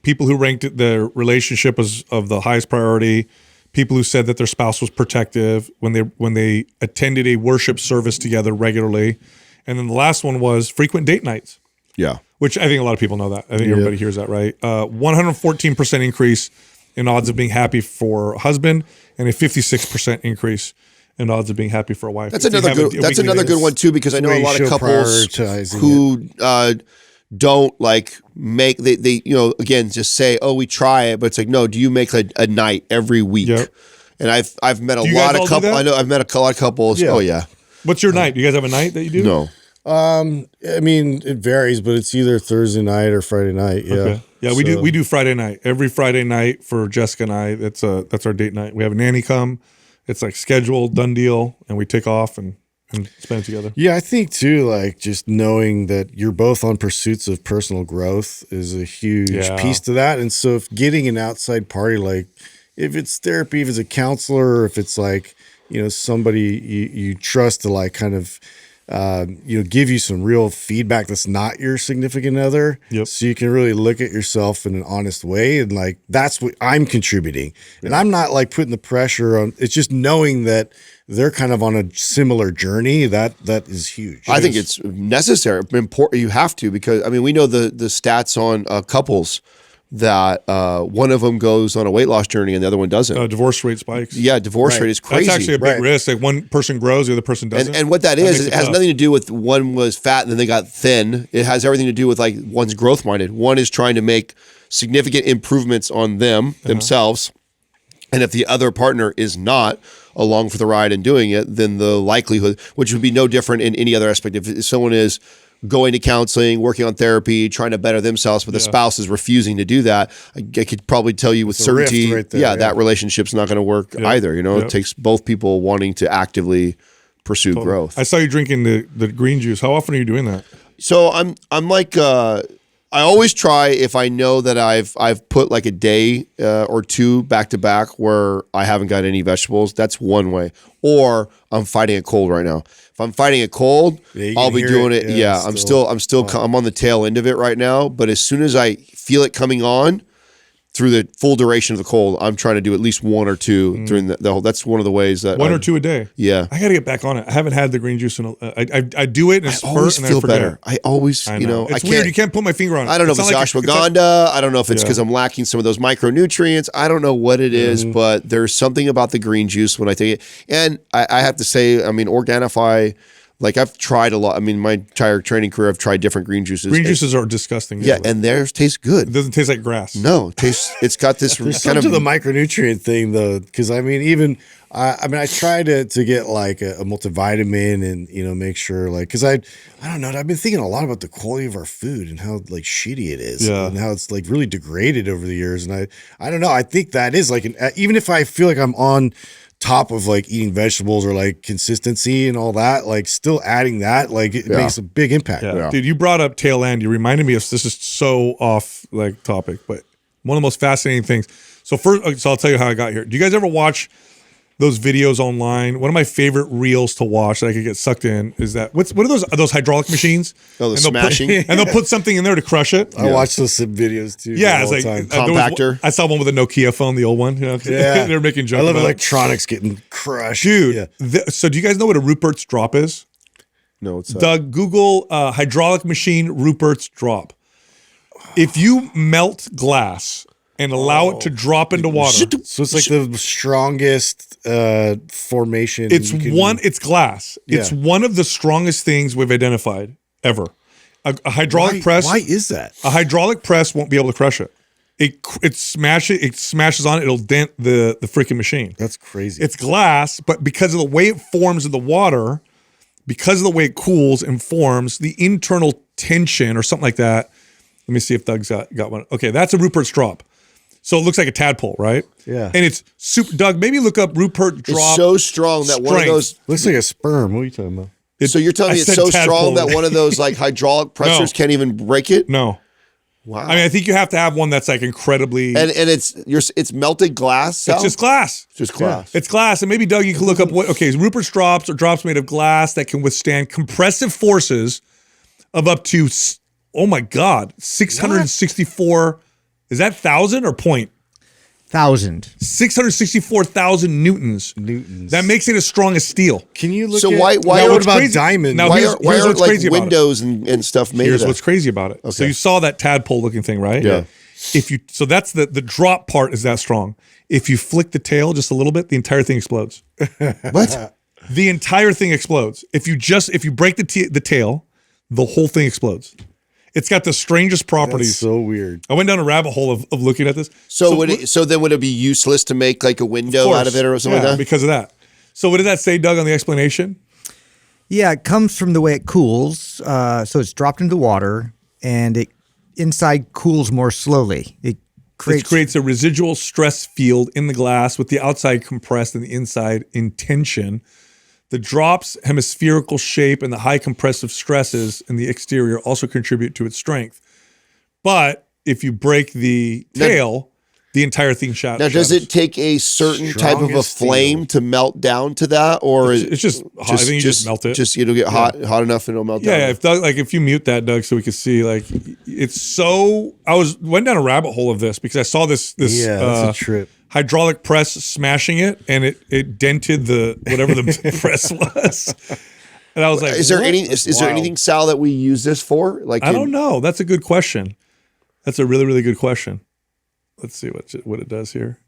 people who ranked their relationship as of the highest priority, people who said that their spouse was protective when they attended a worship service together regularly, and then the last one was frequent date nights.
Yeah,
which I think a lot of people know that. I think everybody hears that, right? 114% increase in odds of being happy for a husband, and a 56% increase in odds of being happy for a wife.
That's another good one too, because I know a lot of couples who don't like make they again just say, oh, we try it, but it's like, no, do you make a night every week? Yep. And I've met a lot of couples. I know I've met a lot of couples. Yeah. Oh yeah.
What's your night? Do you guys have a night that you do?
No.
I mean, it varies, but it's either Thursday night or Friday night. Yeah. Okay.
Yeah, we do Friday night. Every Friday night for Jessica and I, that's our date night. We have a nanny come. It's like scheduled, done deal, and we take off and spend it together.
Yeah, I think too, like just knowing that you're both on pursuits of personal growth is a huge piece to that. And so if getting an outside party, like if it's therapy, if it's a counselor, or if it's like, somebody you trust to like kind of, give you some real feedback that's not your significant other. Yep. So you can really look at yourself in an honest way. And like, that's what I'm contributing. Yeah. And I'm not like putting the pressure on, it's just knowing that they're kind of on a similar journey. That is huge.
I think it's necessary, important. You have to, because I mean, we know the stats on couples that one of them goes on a weight loss journey and the other one doesn't.
Divorce rate spikes.
Yeah, divorce rate is crazy.
That's actually a big risk. Like one person grows, the other person doesn't.
And what that is, it has nothing to do with one was fat and then they got thin. It has everything to do with like one's growth minded. One is trying to make significant improvements on themselves. And if the other partner is not along for the ride and doing it, then the likelihood, which would be no different in any other aspect, if someone is going to counseling, working on therapy, trying to better themselves, but the spouse is refusing to do that, I could probably tell you with certainty, right there, that relationship's not going to work either. It takes both people wanting to actively pursue growth.
I saw you drinking the green juice. How often are you doing that?
So I'm like, I always try if I know that I've put like a day or two back to back where I haven't got any vegetables. That's one way. Or I'm fighting a cold right now. If I'm fighting a cold, I'll be doing it. Yeah, I'm on the tail end of it right now. But as soon as I feel it coming on through the full duration of the cold, I'm trying to do at least one or two during the whole. That's one of the ways that
one or two a day.
Yeah,
I got to get back on it. I haven't had the green juice in. I do it. And
I always feel better. I always,
it's weird. You can't put my finger on it.
I don't know if it's ashwagandha. I don't know if it's because I'm lacking some of those micronutrients. I don't know what it is, but there's something about the green juice when I take it. And I have to say, I mean, Organifi. Like I've tried a lot. I mean, my entire training career, I've tried different green juices.
Green juices are disgusting.
Yeah, and theirs taste good.
It doesn't taste like grass.
No, it's got this
kind of the micronutrient thing though, because I mean, I try to get like a multivitamin and make sure like because I don't know. I've been thinking a lot about the quality of our food and how like shitty it is and how it's like really degraded over the years. And I don't know. I think that is like even if I feel like I'm on top of like eating vegetables or like consistency and all that, like still adding that, like it makes a big impact.
Yeah. Dude, you brought up tail end. You reminded me of, this is so off like topic, but one of the most fascinating things. So I'll tell you how I got here. Do you guys ever watch those videos online. One of my favorite reels to watch that I could get sucked in is that what are those hydraulic machines?
Oh, the smashing.
And they'll put something in there to crush it.
I watch those videos too.
Yeah, it's
all
like
the time.
Compactor.
I saw one with a Nokia phone, the old one. You know, they're making jokes.
I love
about
electronics getting crushed,
dude. So do you guys know what a Rupert's drop is?
No, it's
Doug, Google hydraulic machine Rupert's drop. If you melt glass and allow it to drop into water,
so it's like the strongest formation.
It's glass. Yeah. It's one of the strongest things we've identified ever. A hydraulic press.
Why is that?
A hydraulic press won't be able to crush it. It smashes on it. It'll dent the freaking machine.
That's crazy.
It's glass, but because of the way it forms in the water, because of the way it cools and forms, the internal tension or something like that. Let me see if Doug's got one. Okay, that's a Rupert's drop. So it looks like a tadpole, right?
Yeah.
And it's super. Doug, maybe look up Rupert drop.
It's so strong that one of those
looks like a sperm. What are you talking about?
So you're telling me it's so strong that one of those like hydraulic pressers can't even break it?
No.
Wow.
I mean, I think you have to have one that's like incredibly.
And it's melted glass. Sal?
It's just glass.
It's just glass.
Yeah. It's glass, and maybe Doug, you can look up what. Okay, Rupert's drops are drops made of glass that can withstand compressive forces of up to. Oh my God, 664. What? Is that 1,000 or point?
1,000.
664,000 newtons. That makes it as strong as steel.
Can you look?
So
at,
why
what about diamond?
Now
why
here's
are
what's
like
crazy
windows and stuff made?
Here's
of that?
what's crazy about it. Okay. So you saw that tadpole looking thing, right?
Yeah.
So that's the drop part is that strong. If you flick the tail just a little bit, the entire thing explodes.
What?
The entire thing explodes. If you break the tail, the whole thing explodes. It's got the strangest properties.
That's so weird.
I went down a rabbit hole of looking at this.
So then would it be useless to make like a window out of it or something like that?
Because of that. So what did that say, Doug, on the explanation?
Yeah, it comes from the way it cools. So it's dropped into water, and it inside cools more slowly. It creates
a residual stress field in the glass with the outside compressed and the inside in tension. The drop's hemispherical shape and the high compressive stresses in the exterior also contribute to its strength. But if you break the tail, the entire thing shatters.
Now, does it take a certain type of a flame to melt down to that, or
it's just hot? I think you just melt it.
Just it'll get hot enough and it'll melt down.
Yeah, if you mute that, Doug, so we could see, like, it's so. Went down a rabbit hole of this because I saw this.
That's a trip.
Hydraulic press smashing it, and it dented whatever the press was. And I was like,
is there anything, Sal, that we use this for? Like,
I don't know. That's a good question. That's a really, really good question. Let's see what it does here.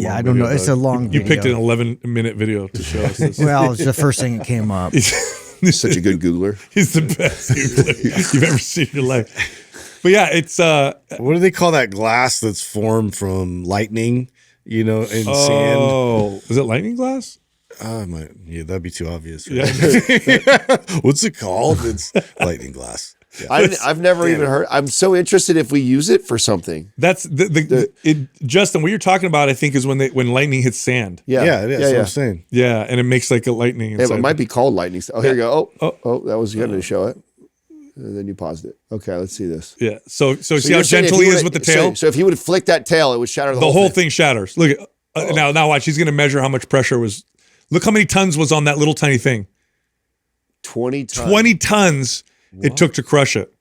I don't know. It's a long video.
You picked an 11-minute video to show us this.
Well, it's the first thing that came up.
He's such a good Googler.
He's the best Googler you've ever seen in your life. But yeah, it's
what do they call that glass that's formed from lightning? In sand.
Oh, is it lightning glass?
That'd be too obvious. Right?
Yeah.
What's it called? It's lightning glass. Yeah.
I've never even heard. I'm so interested if we use it for something.
That's Justin. What you're talking about, I think, is when lightning hits sand.
Yeah, it is. That's what I'm saying.
Yeah, and it makes like a lightning.
Yeah, it might be called lightning. Oh, here you go. Oh, that was good to show it. And then you paused it. Okay, let's see this.
Yeah. So see how gentle he is with the tail?
So if he would flick that tail, it would shatter
the whole thing shatters. Look at now watch. He's going to measure how much pressure was. Look how many tons was on that little tiny thing.
20 tons.
20 tons it took to crush it.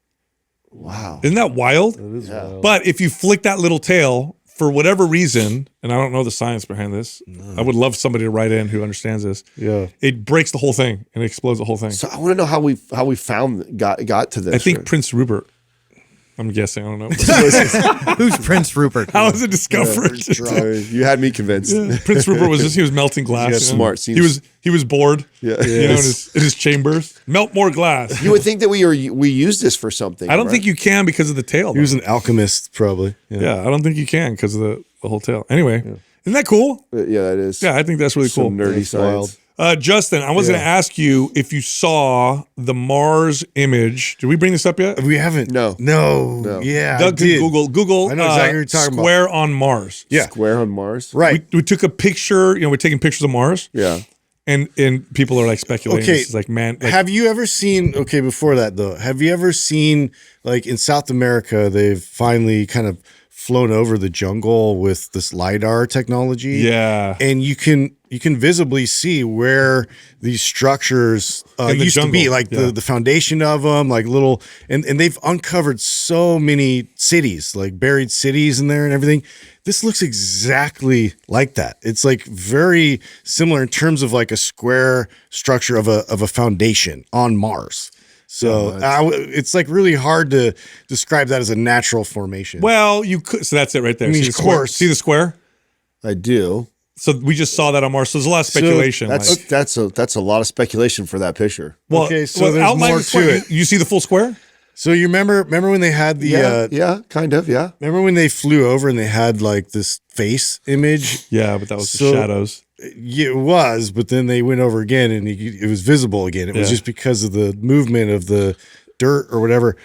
Wow.
Isn't that wild?
That is wild.
But if you flick that little tail, for whatever reason, and I don't know the science behind this, I would love somebody to write in who understands this.
Yeah, it
breaks the whole thing and explodes the whole thing.
So I want to know how we got to this.
I think Prince Rupert. I'm guessing. I don't know.
Who's Prince Rupert?
How was it discovered?
You had me convinced.
Yeah. Prince Rupert he was melting glass.
Smart.
He was bored.
Yeah.
In his chambers. Melt more glass.
You would think that we used this for something.
I don't think you can because of the tail.
He was an alchemist, probably.
Yeah, I don't think you can because of the whole tail. Anyway, isn't that cool?
Yeah, that is.
Yeah, I think that's really cool.
Some nerdy science.
Justin, I was going to ask you if you saw the Mars image. Did we bring this up yet?
We haven't.
No.
Yeah,
Doug, Google.
I know exactly what you're talking about.
Square on Mars.
Yeah.
Square on Mars.
Right.
We took a picture. We're taking pictures of Mars.
Yeah.
And people are like speculating.
Okay.
This is like, man. Like,
have you ever seen? Okay, before that though, have you ever seen like in South America? They've finally kind of flown over the jungle with this LiDAR technology.
Yeah.
And you can visibly see where these structures used to be, like the foundation of them, like little, and they've uncovered so many cities, like buried cities in there and everything. This looks exactly like that. It's like very similar in terms of like a square structure of a foundation on Mars. So it's like really hard to describe that as a natural formation.
Well, you could. So that's it right there.
I mean,
See the square?
I do.
So we just saw that on Mars. So there's a lot of speculation.
So that's a lot of speculation for that picture.
Well,
okay, so there's more to it.
You see the full square?
So you remember when they had the
kind of.
Remember when they flew over and they had like this face image?
Yeah, but that was the shadows.
Yeah, it was, but then they went over again and it was visible again. It was just because of the movement of the dirt or whatever.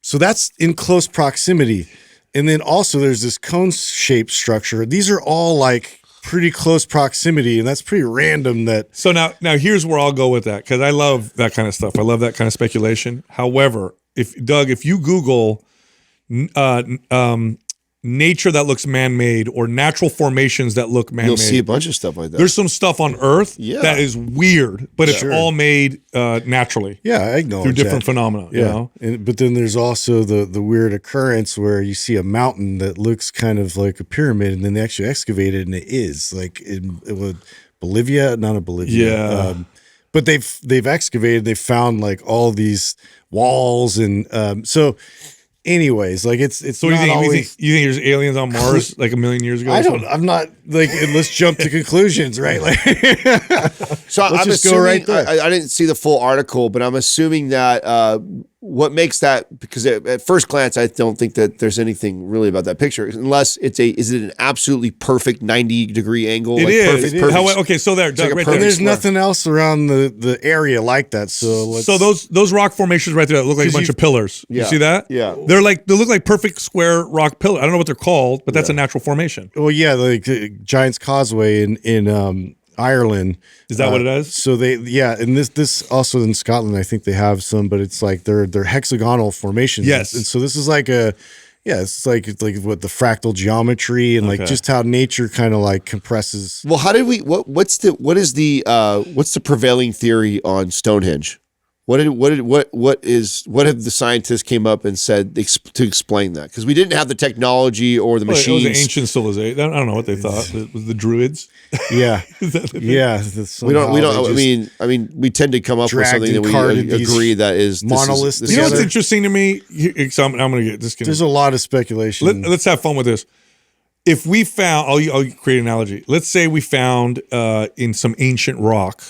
So that's in close proximity. And then also there's this cone-shaped structure. These are all like pretty close proximity, and that's pretty random.
So now here's where I'll go with that, because I love that kind of stuff. I love that kind of speculation. However, if you Google nature that looks man-made or natural formations that look man-made,
you'll see a bunch of stuff like that.
There's some stuff on Earth that is weird, but it's all made naturally.
Yeah, I acknowledge
through different phenomena.
Yeah,
you know?
But then there's also the weird occurrence where you see a mountain that looks kind of like a pyramid, and then they actually excavate it, and it is like it was Bolivia, not a Bolivia.
Yeah.
But they've excavated, they've found like all these walls, and so. Anyways, like it's
so
not
you think there's aliens on Mars like a million years ago?
I'm not like, let's jump to conclusions, right? Like,
so I'm
just
assuming,
go right there.
I didn't see the full article, but I'm assuming that what makes that, because at first glance, I don't think that there's anything really about that picture, unless is it an absolutely perfect 90-degree angle?
It
like
is.
Perfect,
okay, so there, Doug,
like
right
a
there.
There's nothing else around the area like that. So
those rock formations right there that look like a bunch of pillars. You see that?
Yeah.
They look like perfect square rock pillars. I don't know what they're called, but that's a natural formation.
Well, yeah, like Giant's Causeway in Ireland.
Is that what it is?
So and this also in Scotland, I think they have some, but it's like they're hexagonal formations.
Yes.
And so this is like it's like what the fractal geometry and like just how nature kind of like compresses.
Well, how did we? What's the prevailing theory on Stonehenge? What have the scientists came up and said to explain that? Because we didn't have the technology or the machines.
It was an ancient civilization. I don't know what they thought. It was the Druids.
Yeah, yeah.
We don't. I mean, we tend to come up with something that we agree that is
monoliths.
You know what's interesting to me? So I'm going to get this.
There's a lot of speculation.
Let's have fun with this. If we found, I'll create an analogy. Let's say we found in some ancient rock.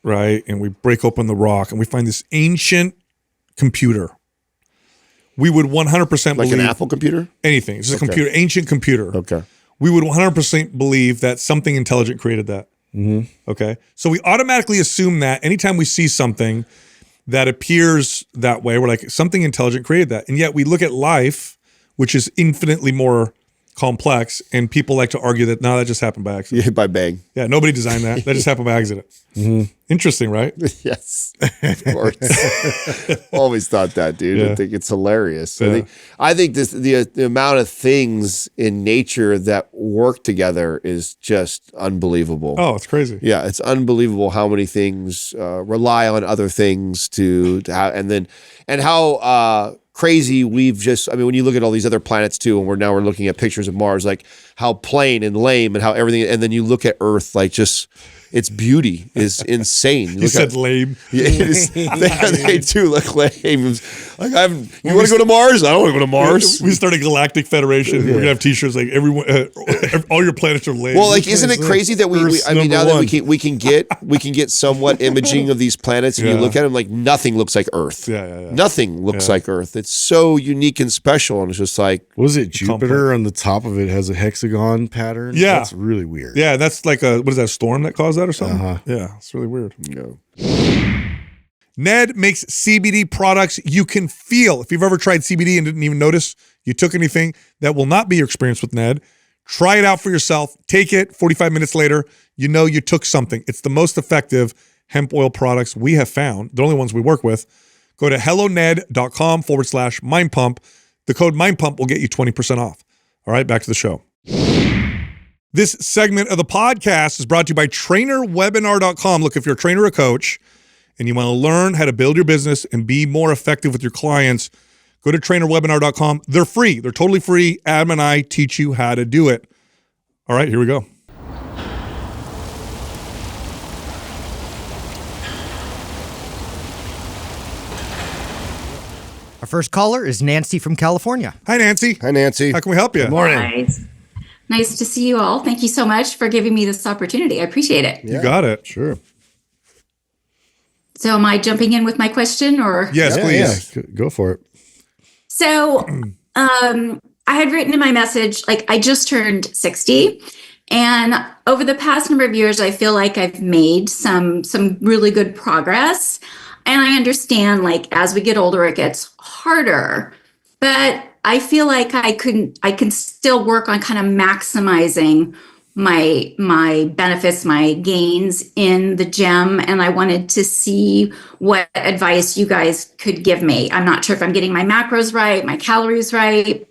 Right, and we break open the rock and we find this ancient computer. We would 100% believe
an Apple computer?
Anything. It's just a computer, ancient computer.
Okay.
We would 100% believe that something intelligent created that.
Mm-hmm.
Okay. So we automatically assume that anytime we see something that appears that way, we're like, something intelligent created that. And yet we look at life, which is infinitely more complex, and people like to argue that that just happened by accident.
Yeah, by bang.
Yeah, nobody designed that. That just happened by accident. Mm-hmm. Interesting, right?
Yes, of course. Always thought that, dude.
Yeah.
I think it's hilarious.
Yeah.
I think the amount of things in nature that work together is just unbelievable.
Oh, it's crazy.
Yeah, it's unbelievable how many things rely on other things to how crazy we've just, I mean, when you look at all these other planets too, and we're looking at pictures of Mars, like how plain and lame and how everything, and then you look at Earth, like just its beauty is insane.
You said lame.
Yeah, it is, they do look lame. Like you want to go to Mars? I don't want to go to Mars.
We start a galactic federation. We're gonna have T-shirts like everyone, all your planets are lame.
Well, like, isn't it crazy that now that we can get somewhat imaging of these planets, and you look at them, like nothing looks like Earth.
Yeah.
Nothing looks like Earth. It's so unique and special, and it's just like,
was it Jupiter on the top of it has a hexagon pattern?
Yeah,
that's really weird.
Yeah, that's like what is that storm that caused that or something? Yeah, it's really weird. Ned makes CBD products you can feel. If you've ever tried CBD and didn't even notice you took anything, that will not be your experience with Ned. Try it out for yourself. Take it. 45 minutes later, you know you took something. It's the most effective hemp oil products we have found, the only ones we work with. Go to helloned.com/mindpump. The code mindpump will get you 20% off. All right, back to the show. This segment of the podcast is brought to you by trainerwebinar.com. Look, if you're a trainer or a coach and you want to learn how to build your business and be more effective with your clients, go to trainerwebinar.com. They're free. They're totally free. Adam and I teach you how to do it. All right, here we go.
Our first caller is Nancy from California.
Hi, Nancy.
Hi, Nancy.
How can we help you?
Good morning.
Nice to see you all. Thank you so much for giving me this opportunity. I appreciate it.
You got it.
Sure.
So am I jumping in with my question or?
Yes, please.
Yeah. Go for it.
So I had written in my message, like I just turned 60. And over the past number of years, I feel like I've made some really good progress. And I understand, like, as we get older, it gets harder. But I feel like I can still work on kind of maximizing my benefits, my gains in the gym. And I wanted to see what advice you guys could give me. I'm not sure if I'm getting my macros right, my calories right.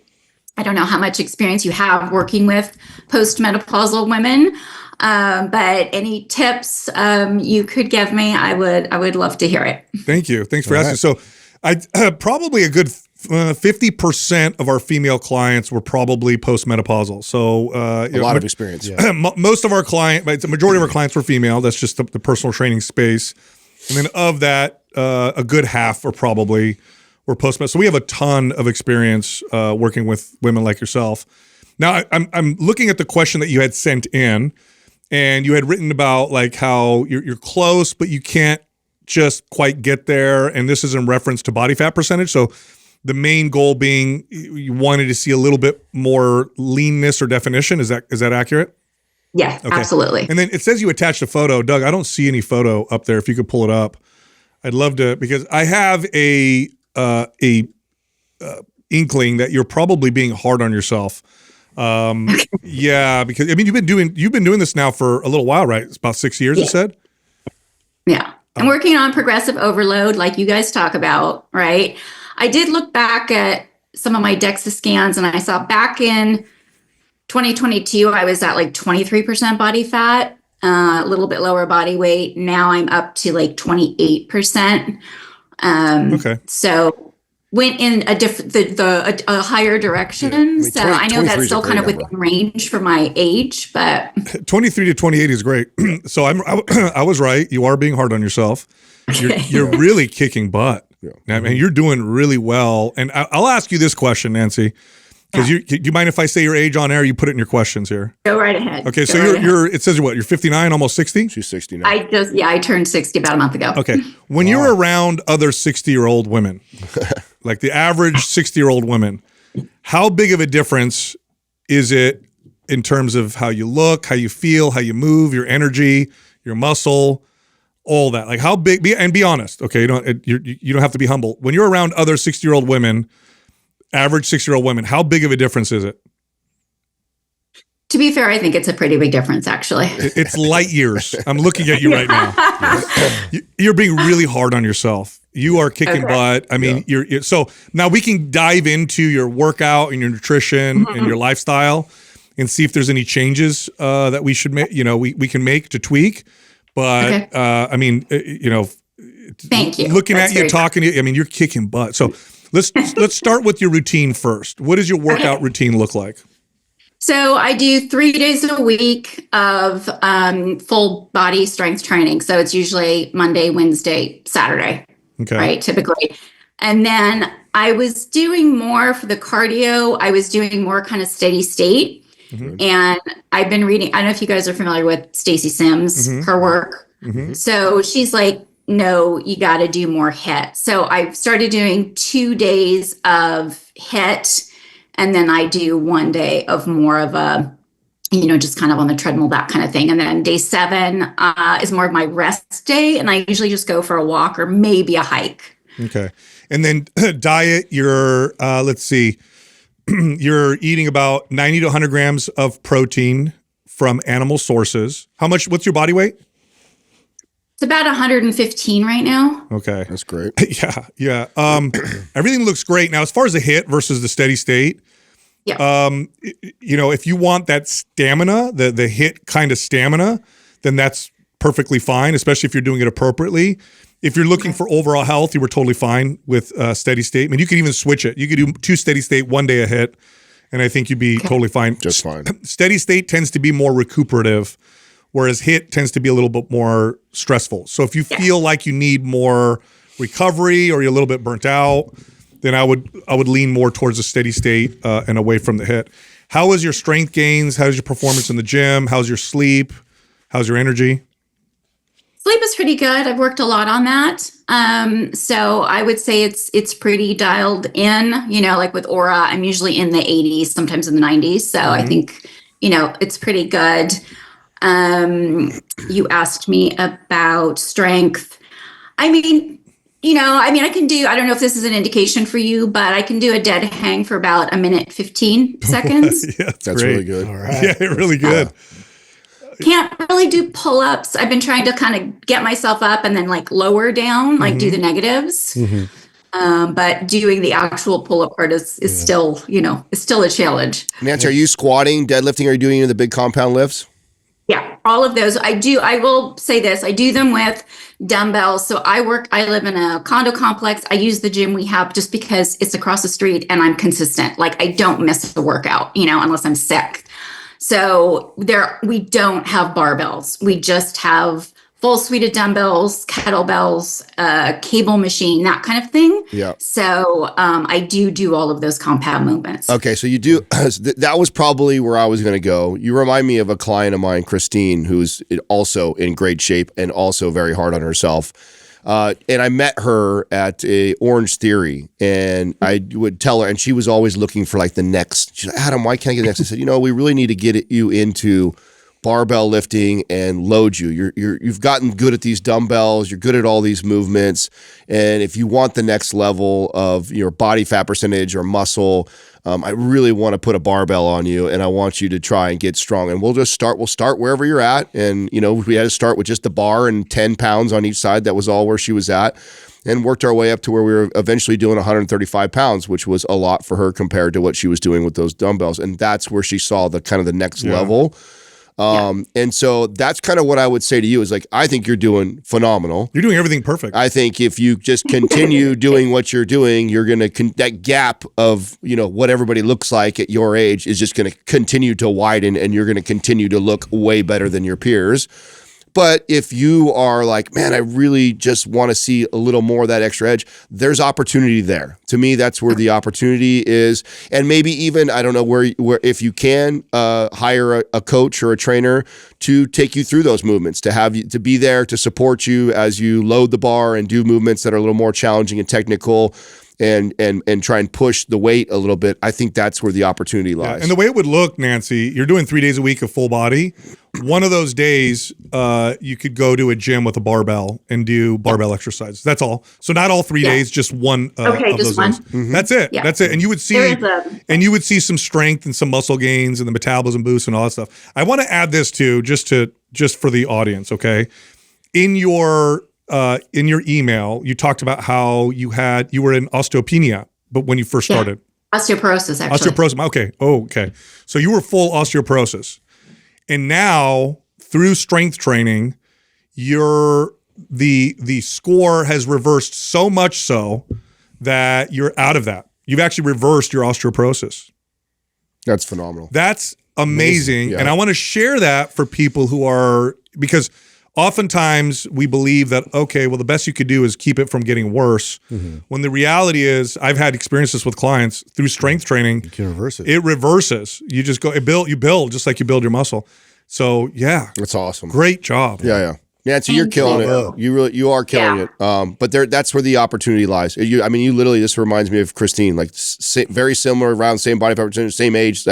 I don't know how much experience you have working with postmenopausal women. But any tips you could give me, I would love to hear it.
Thank you. Thanks for asking. So I probably a good 50% of our female clients were probably postmenopausal. So
a lot of experience.
Yeah.
Most of our the majority of our clients were female. That's just the personal training space. And then of that, a good half were postmenopausal. So we have a ton of experience working with women like yourself. Now I'm looking at the question that you had sent in. And you had written about like how you're close, but you can't just quite get there. And this is in reference to body fat percentage. So the main goal being you wanted to see a little bit more leanness or definition. Is that accurate?
Yeah,
Okay.
absolutely.
And then it says you attached a photo. Doug, I don't see any photo up there. If you could pull it up, I'd love to, because I have a inkling that you're probably being hard on yourself. Yeah, because I mean, you've been doing this now for a little while, right? It's about 6 years, you said?
Yeah. I'm working on progressive overload like you guys talk about, right? I did look back at some of my DEXA scans and I saw back in 2022, I was at like 23% body fat, a little bit lower body weight. Now I'm up to like 28%.
Okay.
So went in a higher direction.
I mean,
so I know
23
that's
is a
still kind of
great
within range for my age, but
23 to 28 is great. So I was right. You are being hard on yourself. You're really kicking butt. Yeah. I mean, you're doing really well. And I'll ask you this question, Nancy, because do you mind if I say your age on air? You put it in your questions here.
go right ahead.
Okay. So
Go right
you're it says you're 59, almost 60?
She's 60 now.
I turned 60 about a month ago.
Okay. When you're around other 60-year-old women, like the average 60-year-old women, how big of a difference is it in terms of how you look, how you feel, how you move, your energy, your muscle, all that? Like how big, be honest, okay? You don't have to be humble. When you're around other 60-year-old women, average 60-year-old women, how big of a difference is it?
To be fair, I think it's a pretty big difference, actually.
It's light years. I'm looking at you right now. You're being really hard on yourself. You are kicking butt. I mean, you're so now we can dive into your workout and your nutrition and your lifestyle and see if there's any changes that we should make. We can make to tweak. But I mean,
thank you.
Looking
That's
at you, talking to you, I mean, you're kicking butt. So let's start with your routine first. What does your workout routine look like?
So I do 3 days a week of full body strength training. So it's usually Monday, Wednesday, Saturday, right? Typically. And then I was doing more for the cardio. I was doing more kind of steady state. And I've been reading, I don't know if you guys are familiar with Stacy Sims, her work. So she's like, no, you got to do more HIIT. So I've started doing 2 days of HIIT. And then I do 1 day of more of a, just kind of on the treadmill, that kind of thing. And then day 7 is more of my rest day. And I usually just go for a walk or maybe a hike. Okay. And then diet, let's see, you're eating about 90 to 100 grams of protein from animal sources. What's your body weight? It's about 115 right now. Okay.
That's great.
Yeah. Everything looks great. Now, as far as the HIIT versus the steady state,
Yeah.
If you want that stamina, the HIIT kind of stamina, then that's perfectly fine, especially if you're doing it appropriately. If you're looking for overall health, you were totally fine with steady state. I mean, you could even switch it. You could do 2 steady state, 1 day a HIIT, and I think you'd be totally fine.
Just fine.
Steady state tends to be more recuperative, whereas HIIT tends to be a little bit more stressful. So if you feel like you need more recovery or you're a little bit burnt out, then I would lean more towards a steady state and away from the HIIT. How is your strength gains? How's your performance in the gym? How's your sleep? How's your energy?
Sleep is pretty good. I've worked a lot on that. So I would say it's pretty dialed in, like with Aura, I'm usually in the 80s, sometimes in the 90s. So I think, it's pretty good. You asked me about strength. I can do, I don't know if this is an indication for you, but I can do a dead hang for about 1:15 seconds.
Yeah,
that's great. Really good.
All right.
Yeah, really good.
Can't really do pull-ups. I've been trying to kind of get myself up and then like lower down, like do the negatives. But doing the actual pull-up part is still, is still a challenge.
Nancy, are you squatting, deadlifting? Are you doing any of the big compound lifts?
Yeah, all of those. I will say this. I do them with dumbbells. So I live in a condo complex. I use the gym we have just because it's across the street and I'm consistent. Like I don't miss a workout, unless I'm sick. So we don't have barbells. We just have full suite of dumbbells, kettlebells, cable machine, that kind of thing.
Yeah.
So I do all of those compound movements.
Okay, so you do. That was probably where I was going to go. You remind me of a client of mine, Christine, who's also in great shape and also very hard on herself. And I met her at a Orange Theory, and I would tell her, and she was always looking for like the next. She's like, Adam, why can't I get the next? I said, we really need to get you into barbell lifting and load you. You've gotten good at these dumbbells. You're good at all these movements. And if you want the next level of your body fat percentage or muscle, I really want to put a barbell on you, and I want you to try and get strong. And we'll start wherever you're at. And, we had to start with just the bar and 10 pounds on each side. That was all where she was at, and worked our way up to where we were eventually doing 135 pounds, which was a lot for her compared to what she was doing with those dumbbells. And that's where she saw the kind of the next level. And so that's kind of what I would say to you is like, I think you're doing phenomenal.
You're doing everything perfect.
I think if you just continue doing what you're doing, you're going to, that gap of, what everybody looks like at your age is just going to continue to widen, and you're going to continue to look way better than your peers. But if you are like, man, I really just want to see a little more of that extra edge, there's opportunity there. To me, that's where the opportunity is. And maybe even, I don't know where if you can hire a coach or a trainer to take you through those movements, to have you, to be there to support you as you load the bar and do movements that are a little more challenging and technical, and try and push the weight a little bit. I think that's where the opportunity lies.
And the way it would look, Nancy, you're doing 3 days a week of full body. One of those days, you could go to a gym with a barbell and do barbell exercises. That's all. So not all 3 days, just one of those days. That's it. Yeah. That's it. And you would see some strength and some muscle gains and the metabolism boost and all that stuff. I want to add this too, just for the audience. Okay, in your email, you talked about how you were in osteopenia, but when you first started.
Osteoporosis, actually.
Osteoporosis. Okay. Oh, okay. So you were full osteoporosis. And now through strength training, the score has reversed so much so that you're out of that. You've actually reversed your osteoporosis.
That's phenomenal.
That's amazing.
Yeah.
And I want to share that for people because oftentimes we believe that, okay, well, the best you could do is keep it from getting worse. When the reality is, I've had experiences with clients through strength training.
You can reverse it.
It reverses. You just go, you build just like you build your muscle. So yeah.
That's awesome.
Great job.
Yeah. Nancy, you're killing it. You are killing it. But that's where the opportunity lies. You literally, this reminds me of Christine, like very similar, around same body percentage, same age,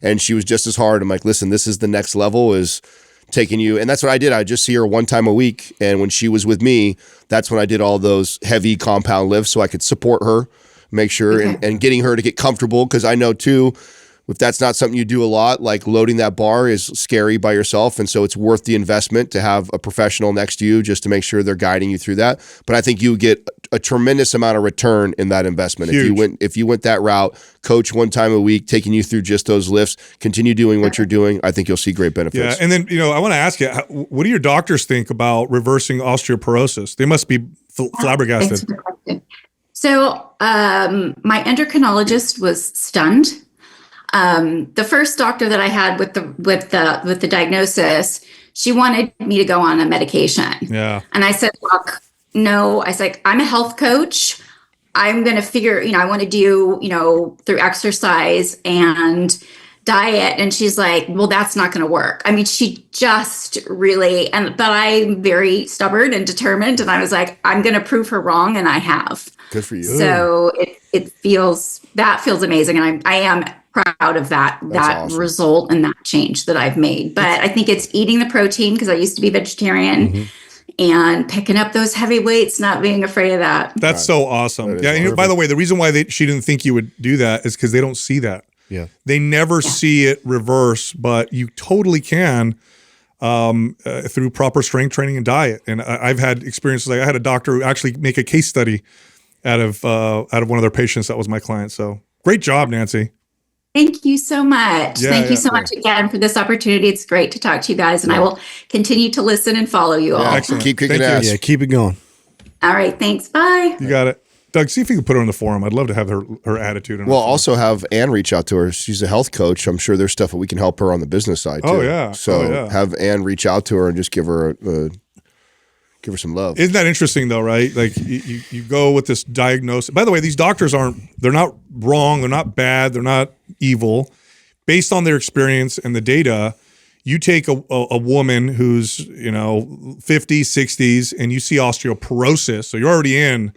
and she was just as hard. I'm like, listen, this is the next level, is taking you. And that's what I did. I just see her one time a week. And when she was with me, that's when I did all those heavy compound lifts so I could support her, make sure, and getting her to get comfortable. Because I know too, If that's not something you do a lot, like loading that bar is scary by yourself. And so it's worth the investment to have a professional next to you just to make sure they're guiding you through that. But I think you get a tremendous amount of return in that investment.
Huge.
If you went that route, coach one time a week, taking you through just those lifts, continue doing what you're doing, I think you'll see great benefits.
Yeah. And then, I want to ask you, what do your doctors think about reversing osteoporosis? They must be flabbergasted.
So my endocrinologist was stunned. The first doctor that I had with the diagnosis, she wanted me to go on a medication.
Yeah.
And I said, look, no. I said, I'm a health coach. I'm going to figure, I want to do, through exercise and diet. And she's like, well, that's not going to work. I mean, she just really, but I'm very stubborn and determined. And I was like, I'm going to prove her wrong. And I have.
Good for you.
So it feels amazing. And I am proud of that
awesome.
result and that change that I've made. But I think it's eating the protein, because I used to be vegetarian, and picking up those heavy weights, not being afraid of that.
That's so awesome. Yeah. And by the way, the reason why she didn't think you would do that is because they don't see that.
Yeah.
They never see it reverse, but you totally can through proper strength training and diet. And I've had experiences. Like I had a doctor who actually make a case study out of one of their patients. That was my client. So great job, Nancy.
Thank you so much. Thank you so much again for this opportunity. It's great to talk to you guys, and I will continue to listen and follow you all.
Excellent.
Keep kicking ass.
Yeah, keep it going.
All right. Thanks. Bye.
You got it. Doug, see if you can put her on the forum. I'd love to have her attitude.
Well, also have Ann reach out to her. She's a health coach. I'm sure there's stuff that we can help her on the business side too.
Oh, yeah.
So have Ann reach out to her and just give her some love.
Isn't that interesting though, right? Like you go with this diagnosis. By the way, these doctors they're not wrong. They're not bad. They're not evil. Based on their experience and the data, you take a woman who's, 50s, 60s, and you see osteoporosis. So you're already in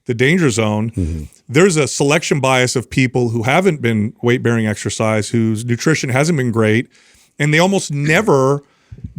the danger zone. Mm-hmm. There's a selection bias of people who haven't been weight-bearing exercise, whose nutrition hasn't been great, and they almost never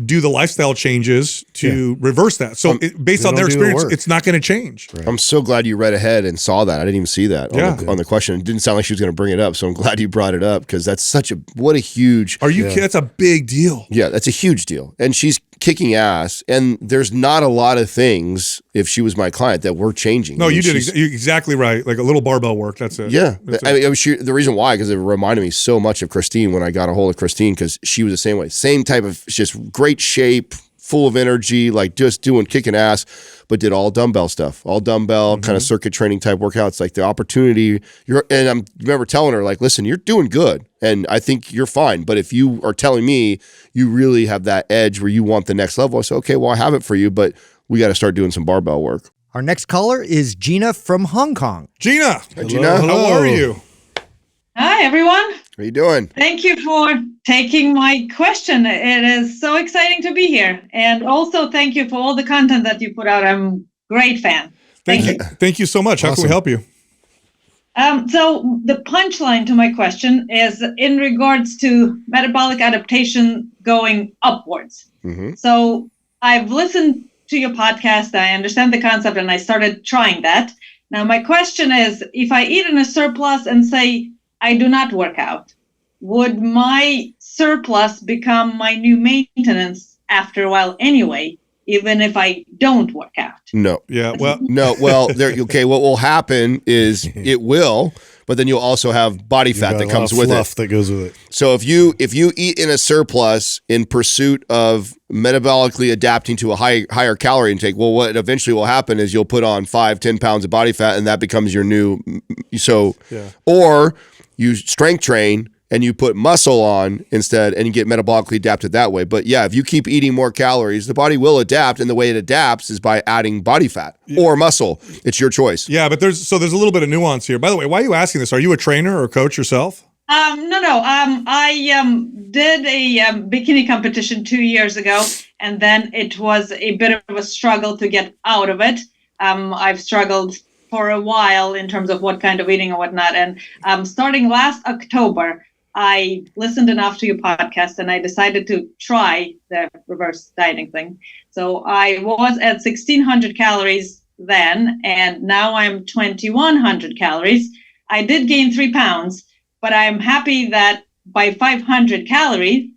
do the lifestyle changes to reverse that. So based on their experience, it's not going to change.
Right. I'm so glad you read ahead and saw that. I didn't even see that on the question. It didn't sound like she was going to bring it up. So I'm glad you brought it up, because that's what a huge.
Are you kidding? That's a big deal.
Yeah, that's a huge deal. And she's kicking ass. And there's not a lot of things, if she was my client, that we're changing.
No, you did you're exactly right. Like a little barbell work. That's it.
Yeah.
That's
I mean, the reason why, because it reminded me so much of Christine when I got a hold of Christine, because she was the same way. Same type of, just great shape, full of energy, like just kicking ass, but did all dumbbell stuff, all dumbbell kind of circuit training type workouts. Like the opportunity, and I remember telling her, like, listen, you're doing good, and I think you're fine. But if you are telling me you really have that edge where you want the next level, I said, okay, well, I have it for you, but we got to start doing some barbell work.
Our next caller is Gina from Hong Kong.
Gina.
Hi, Gina.
Hello. How are you?
Hi, everyone.
How you doing?
Thank you for taking my question. It is so exciting to be here. And also thank you for all the content that you put out. I'm a great fan. Thank you.
Thank you so much. How can we help you?
So the punchline to my question is in regards to metabolic adaptation going upwards. Mm-hmm. So I've listened to your podcast. I understand the concept, and I started trying that. Now, my question is, if I eat in a surplus and say I do not work out, would my surplus become my new maintenance after a while anyway, even if I don't work out?
No.
Yeah. Well,
no. Well, okay. What will happen is it will, but then you'll also have body fat that comes with it.
That goes with it.
So if you eat in a surplus in pursuit of metabolically adapting to a higher calorie intake, well, what eventually will happen is you'll put on 5-10 pounds of body fat, and that becomes your new. Or you strength train and you put muscle on instead, and you get metabolically adapted that way. But yeah, if you keep eating more calories, the body will adapt, and the way it adapts is by adding body fat or muscle. It's your choice.
Yeah, but there's a little bit of nuance here. By the way, why are you asking this? Are you a trainer or a coach yourself?
No. I did a bikini competition 2 years ago, and then it was a bit of a struggle to get out of it. I've struggled for a while in terms of what kind of eating and whatnot. And starting last October, I listened enough to your podcast, and I decided to try the reverse dieting thing. So I was at 1,600 calories then, and now I'm 2,100 calories. I did gain 3 pounds, but I'm happy that by 500 calories.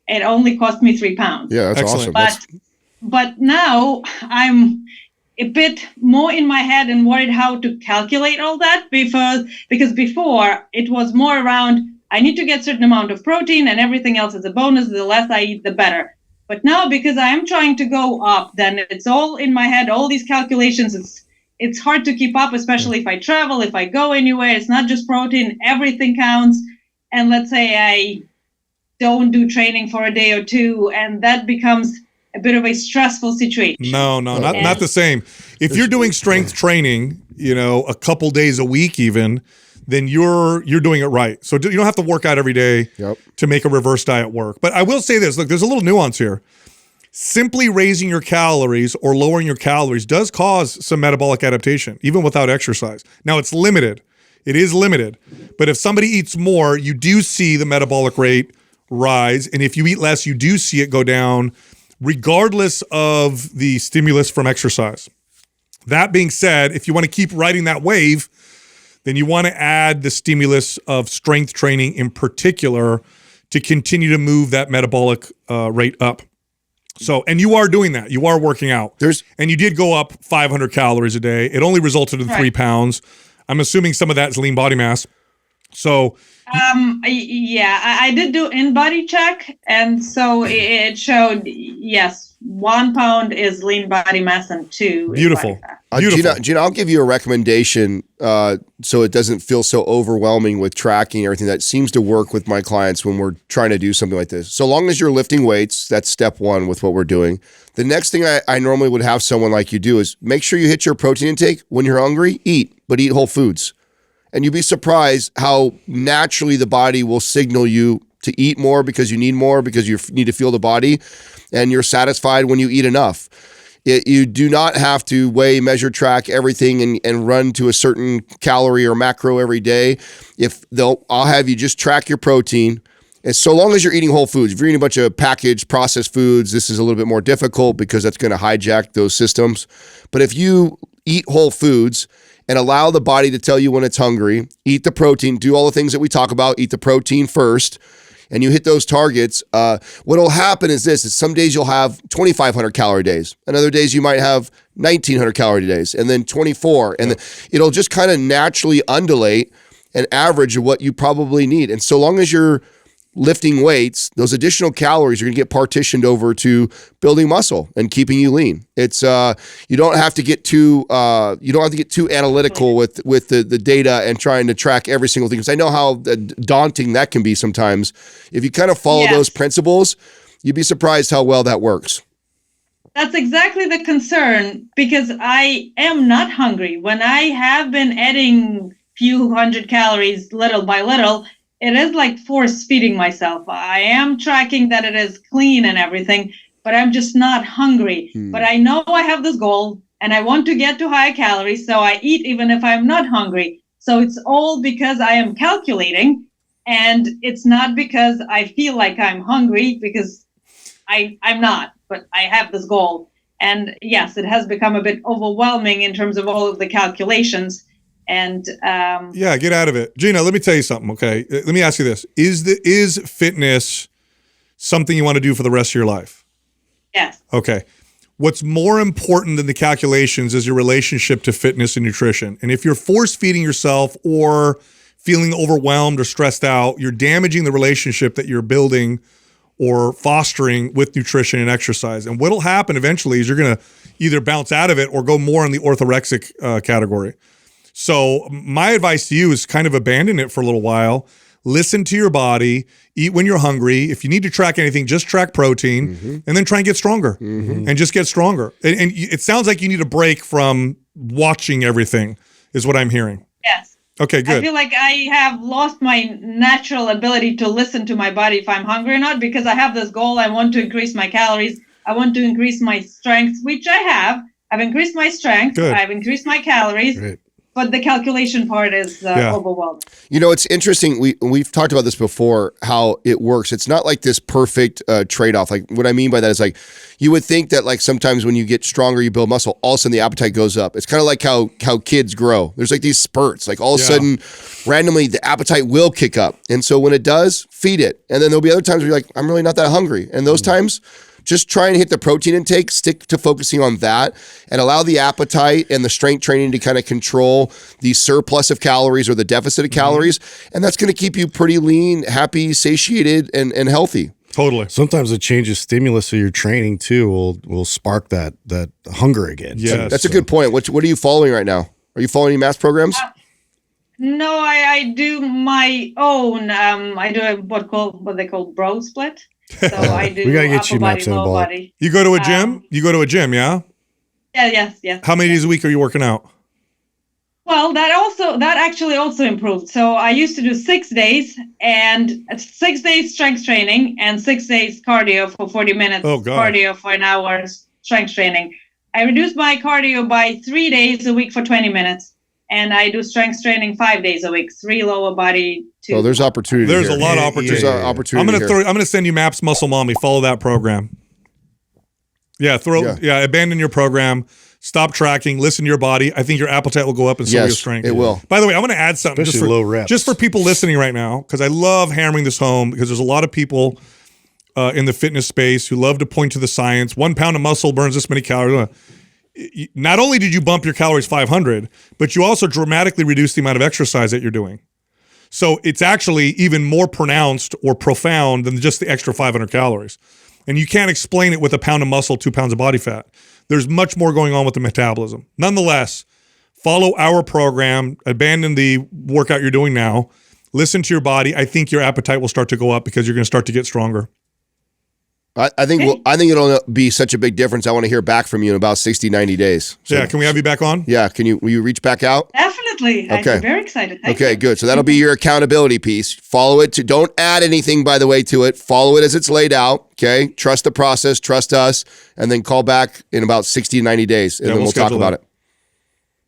It only cost me 3 pounds.
Yeah, that's
Excellent.
awesome.
But now I'm a bit more in my head and worried how to calculate all that because before it was more around, I need to get a certain amount of protein and everything else is a bonus. The less I eat, the better. But now because I am trying to go up, then it's all in my head, all these calculations. It's hard to keep up, especially if I travel, if I go anywhere. It's not just protein, everything counts. And let's say I don't do training for a day or two, and that becomes a bit of a stressful situation.
No, not the same. If you're doing strength training, a couple days a week even, then you're doing it right. So you don't have to work out every day to make a reverse diet work. But I will say this, look, there's a little nuance here. Simply raising your calories or lowering your calories does cause some metabolic adaptation, even without exercise. Now, it's limited. It is limited. But if somebody eats more, you do see the metabolic rate rise. And if you eat less, you do see it go down, regardless of the stimulus from exercise. That being said, if you want to keep riding that wave, then you want to add the stimulus of strength training in particular to continue to move that metabolic rate up. So, and you are doing that. You are working out. And you did go up 500 calories a day. It only resulted in 3 pounds. I'm assuming some of that is lean body mass. So,
I did do in-body check, and so it showed, yes, 1 pound is lean body mass and 2
beautiful.
is body fat.
Gina, I'll give you a recommendation so it doesn't feel so overwhelming with tracking everything. That seems to work with my clients when we're trying to do something like this. So long as you're lifting weights, that's step one with what we're doing. The next thing I normally would have someone like you do is make sure you hit your protein intake. When you're hungry, eat, but eat whole foods. And you'd be surprised how naturally the body will signal you to eat more because you need to fuel the body, and you're satisfied when you eat enough. You do not have to weigh, measure, track everything and run to a certain calorie or macro every day. I'll have you just track your protein. And so long as you're eating whole foods, if you're eating a bunch of packaged processed foods, this is a little bit more difficult because that's going to hijack those systems. But if you eat whole foods and allow the body to tell you when it's hungry, eat the protein, do all the things that we talk about, eat the protein first, and you hit those targets, what'll happen is this, is some days you'll have 2,500 calorie days, and other days you might have 1,900 calorie days, and then 24, and then it'll just kind of naturally undulate an average of what you probably need. And so long as you're lifting weights, those additional calories are going to get partitioned over to building muscle and keeping you lean. It's you don't have to get too analytical with the data and trying to track every single thing, because I know how daunting that can be sometimes. If you kind of follow those principles, you'd be surprised how well that works.
That's exactly the concern, because I am not hungry. When I have been adding few hundred calories little by little, it is like force feeding myself. I am tracking that it is clean and everything, but I'm just not hungry. But I know I have this goal and I want to get to high calories, so I eat even if I'm not hungry. So it's all because I am calculating, and it's not because I feel like I'm hungry, because I'm not, but I have this goal. And yes, it has become a bit overwhelming in terms of all of the calculations. And
get out of it. Gina, let me tell you something, okay? Let me ask you this. Is fitness something you want to do for the rest of your life?
Yes.
Okay. What's more important than the calculations is your relationship to fitness and nutrition. And if you're force feeding yourself or feeling overwhelmed or stressed out, you're damaging the relationship that you're building or fostering with nutrition and exercise. And what'll happen eventually is you're going to either bounce out of it or go more in the orthorexic category. So my advice to you is kind of abandon it for a little while. Listen to your body, eat when you're hungry. If you need to track anything, just track protein, and then try and get stronger and just get stronger. And it sounds like you need a break from watching everything is what I'm hearing.
Yes.
Okay, good.
I feel like I have lost my natural ability to listen to my body if I'm hungry or not, because I have this goal. I want to increase my calories. I want to increase my strength, which I have. I've increased my strength.
Good.
I've increased my calories.
Great.
but the calculation part is overwhelming.
You know, it's interesting. We've talked about this before, how it works. It's not like this perfect trade-off. Like, what I mean by that is, like, you would think that, like, sometimes when you get stronger, you build muscle, all of a sudden the appetite goes up. It's kind of like how kids grow. There's like these spurts. Like, all of a sudden, randomly, the appetite will kick up. And so when it does, feed it. And then there'll be other times where you're like, I'm really not that hungry. And those times, just try and hit the protein intake, stick to focusing on that, and allow the appetite and the strength training to kind of control the surplus of calories or the deficit of calories. And that's going to keep you pretty lean, happy, satiated, and healthy.
Totally.
Sometimes a change of stimulus of your training too will spark that hunger again.
Yeah,
that's a good point. What are you following right now? Are you following any MAPS programs?
No, I do my own. I do what they call bro split. So I do.
We gotta get you
body,
MAPS
low body.
You go to a gym? You go to a gym, yeah?
Yeah, yes.
How many days a week are you working out?
Well, that actually also improved. So I used to do 6 days, and 6 days strength training and 6 days cardio for 40 minutes. Cardio for an hour, strength training. I reduced my cardio by 3 days a week for 20 minutes. And I do strength training 5 days a week, 3 lower body, 2.
Oh, there's opportunity.
There's
here.
a lot of opportunity.
There's opportunity.
I'm gonna send you MAPS Muscle Mommy. Follow that program. Abandon your program. Stop tracking. Listen to your body. I think your appetite will go up and so will your strength.
It will.
By the way, I'm going to add something
Especially low reps.
Just for people listening right now, because I love hammering this home, because there's a lot of people in the fitness space who love to point to the science. 1 pound of muscle burns this many calories. Not only did you bump your calories 500, but you also dramatically reduced the amount of exercise that you're doing. So it's actually even more pronounced or profound than just the extra 500 calories. And you can't explain it with a pound of muscle, 2 pounds of body fat. There's much more going on with the metabolism. Nonetheless, follow our program, abandon the workout you're doing now, listen to your body. I think your appetite will start to go up because you're going to start to get stronger.
I think it'll be such a big difference. I want to hear back from you in about 60, 90 days. So,
can we have you back on?
Yeah, will you reach back out?
Definitely.
Okay.
I'm very excited. Thank
you. Good. So that'll be your accountability piece. Follow it. Don't add anything, by the way, to it. Follow it as it's laid out. Okay. Trust the process. Trust us. And then call back in about 60, 90 days. And then we'll talk about it.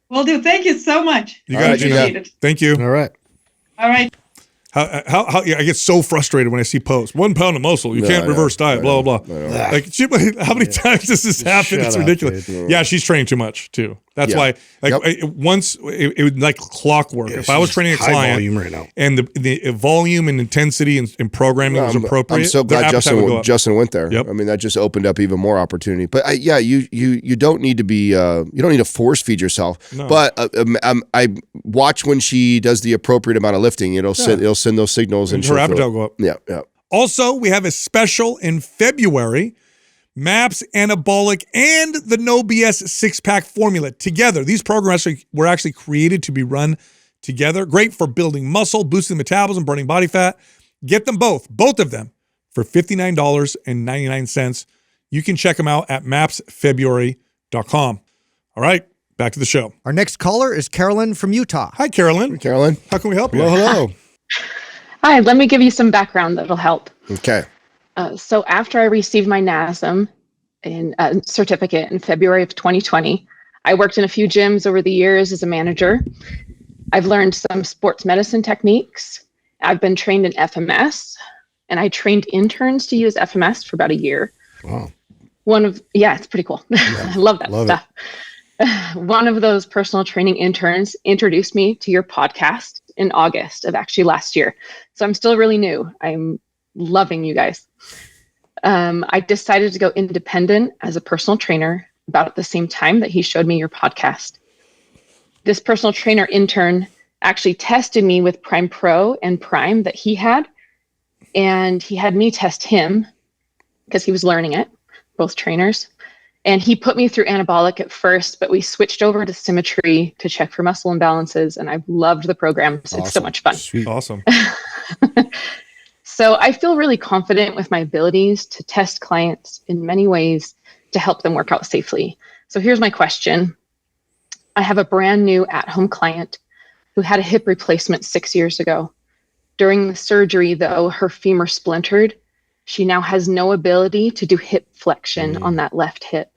Will do. Thank you so much.
You got it. Thank you.
All right.
How I get so frustrated when I see posts. 1 pound of muscle, you can't reverse diet, blah, blah, blah. Like, how many times does this happen? It's ridiculous. Yeah, she's trained too much too. That's why, once it was like clockwork. If I was training a client
volume right now,
and the volume and intensity and programming was appropriate,
I'm so glad Justin went there.
Yep.
I mean, that just opened up even more opportunity. But you don't need to be you don't need to force feed yourself. No. But I watch when she does the appropriate amount of lifting. It'll send those signals and
her appetite will go up.
Yeah. Also,
we have a special in February. MAPS, Anabolic, and the No B.S. 6-pack formula together. These programs were actually created to be run together. Great for building muscle, boosting metabolism, burning body fat. Get them both of them, for $59.99. You can check them out at mapsfebruary.com. All right, back to the show.
Our next caller is Carolyn from Utah.
Hi, Carolyn.
Hey, Carolyn.
How can we help you?
Hello.
Hi, let me give you some background that'll help.
Okay.
So after I received my NASM certificate in February of 2020, I worked in a few gyms over the years as a manager. I've learned some sports medicine techniques. I've been trained in FMS, and I trained interns to use FMS for about a year.
Wow.
It's pretty cool. I love that stuff. One of those personal training interns introduced me to your podcast in August of actually last year. So I'm still really new. I'm loving you guys. I decided to go independent as a personal trainer about at the same time that he showed me your podcast. This personal trainer intern actually tested me with Prime Pro and Prime that he had, and he had me test him because he was learning it, both trainers. And he put me through Anabolic at first, but we switched over to Symmetry to check for muscle imbalances, and I've loved the programs. Awesome. It's so much fun.
Sweet. Awesome.
So I feel really confident with my abilities to test clients in many ways to help them work out safely. So here's my question. I have a brand new at-home client who had a hip replacement 6 years ago. During the surgery, though, her femur splintered. She now has no ability to do hip flexion on that left hip.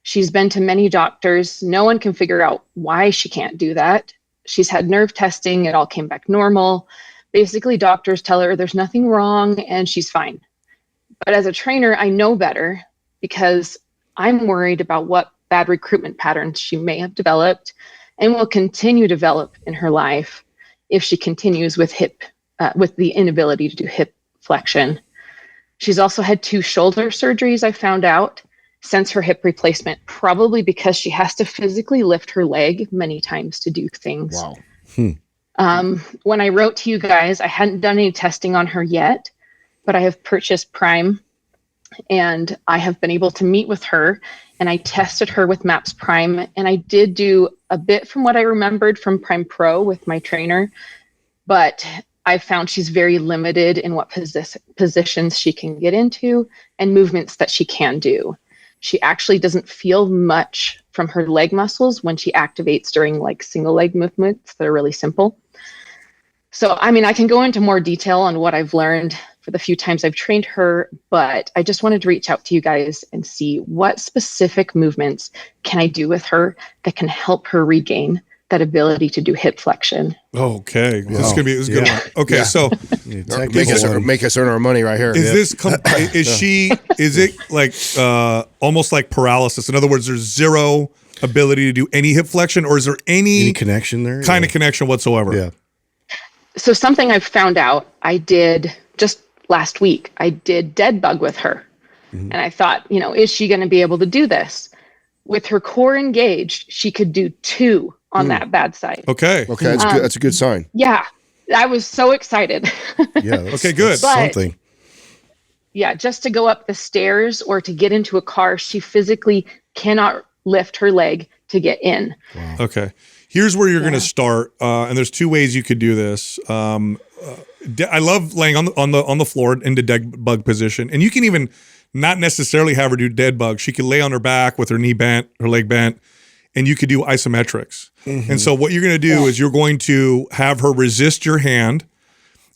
She's been to many doctors. No one can figure out why she can't do that. She's had nerve testing. It all came back normal. Basically, doctors tell her there's nothing wrong and she's fine. But as a trainer, I know better because I'm worried about what bad recruitment patterns she may have developed and will continue to develop in her life if she continues with the inability to do hip flexion. She's also had 2 shoulder surgeries, I found out, since her hip replacement, probably because she has to physically lift her leg many times to do things.
Wow.
When I wrote to you guys, I hadn't done any testing on her yet, but I have purchased Prime and I have been able to meet with her, and I tested her with MAPS Prime, and I did do a bit from what I remembered from Prime Pro with my trainer, but I found she's very limited in what positions she can get into and movements that she can do. She actually doesn't feel much from her leg muscles when she activates during like single leg movements that are really simple. So, I mean, I can go into more detail on what I've learned for the few times I've trained her, but I just wanted to reach out to you guys and see what specific movements can I do with her that can help her regain that ability to do hip flexion.
Okay. Wow. This is going to be a good one. Okay. So
make us earn our money right here.
Is it like almost like paralysis? In other words, there's zero ability to do any hip flexion, or is there any
connection there?
Kind of connection whatsoever?
Yeah.
So something I've found out, I did just last week, I did dead bug with her. Mm-hmm. And I thought, is she going to be able to do this? With her core engaged, she could do 2 on that bad side.
Okay.
Okay, that's good. That's a good sign.
Yeah, I was so excited.
Yeah.
Okay, good.
Something.
Yeah, just to go up the stairs or to get into a car, she physically cannot lift her leg to get in.
Wow. Okay. Here's where you're going to start, and there's 2 ways you could do this. I love laying on the floor into dead bug position, and you can even not necessarily have her do dead bug. She could lay on her back with her knee bent, her leg bent, and you could do isometrics. Mm-hmm. And so what you're going to do is you're going to have her resist your hand,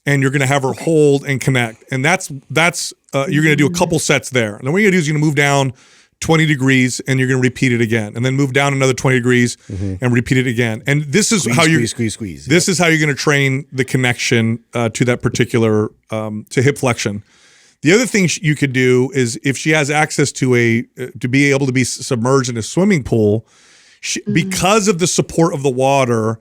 and you're going to have her hold and connect. And that's you're going to do a couple sets there. And then what you're going to do is you're going to move down 20 degrees and you're going to repeat it again, and then move down another 20 degrees and repeat it again. And this is
squeeze.
This is how you're going to train the connection to that particular to hip flexion. The other thing you could do is if she has access to to be able to be submerged in a swimming pool, because of the support of the water,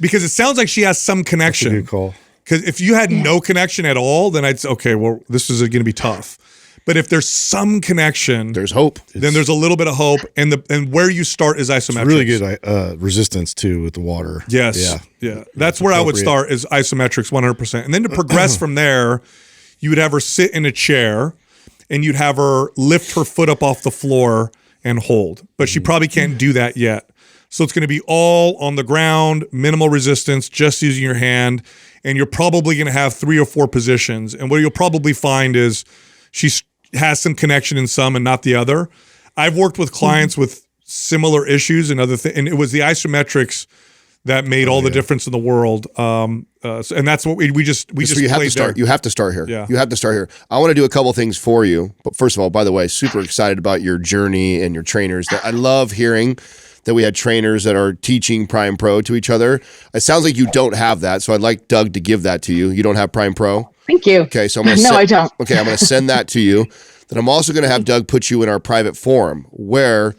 because it sounds like she has some connection.
That's a good call.
Because if you had no connection at all, then I'd say, okay, well, this is going to be tough. But if there's some connection,
there's hope.
Then there's a little bit of hope, and where you start is isometrics.
It's really good resistance too with the water.
Yes, yeah. That's where I would start is isometrics 100%, and then to progress from there, you would have her sit in a chair, and you'd have her lift her foot up off the floor and hold. But she probably can't do that yet, so it's going to be all on the ground, minimal resistance, just using your hand, and you're probably going to have 3 or 4 positions. And what you'll probably find is she has some connection in some and not the other. I've worked with clients with similar issues and other things, and it was the isometrics that made all the difference in the world. And that's what we just
you have to start. You have to start here.
Yeah.
You have to start here. I want to do a couple things for you. But first of all, by the way, super excited about your journey and your trainers. I love hearing that we had trainers that are teaching Prime Pro to each other. It sounds like you don't have that, so I'd like Doug to give that to you. You don't have Prime Pro?
Thank you.
Okay, so I'm going to
I don't.
Okay, I'm going to send that to you. Then I'm also going to have Doug put you in our private forum where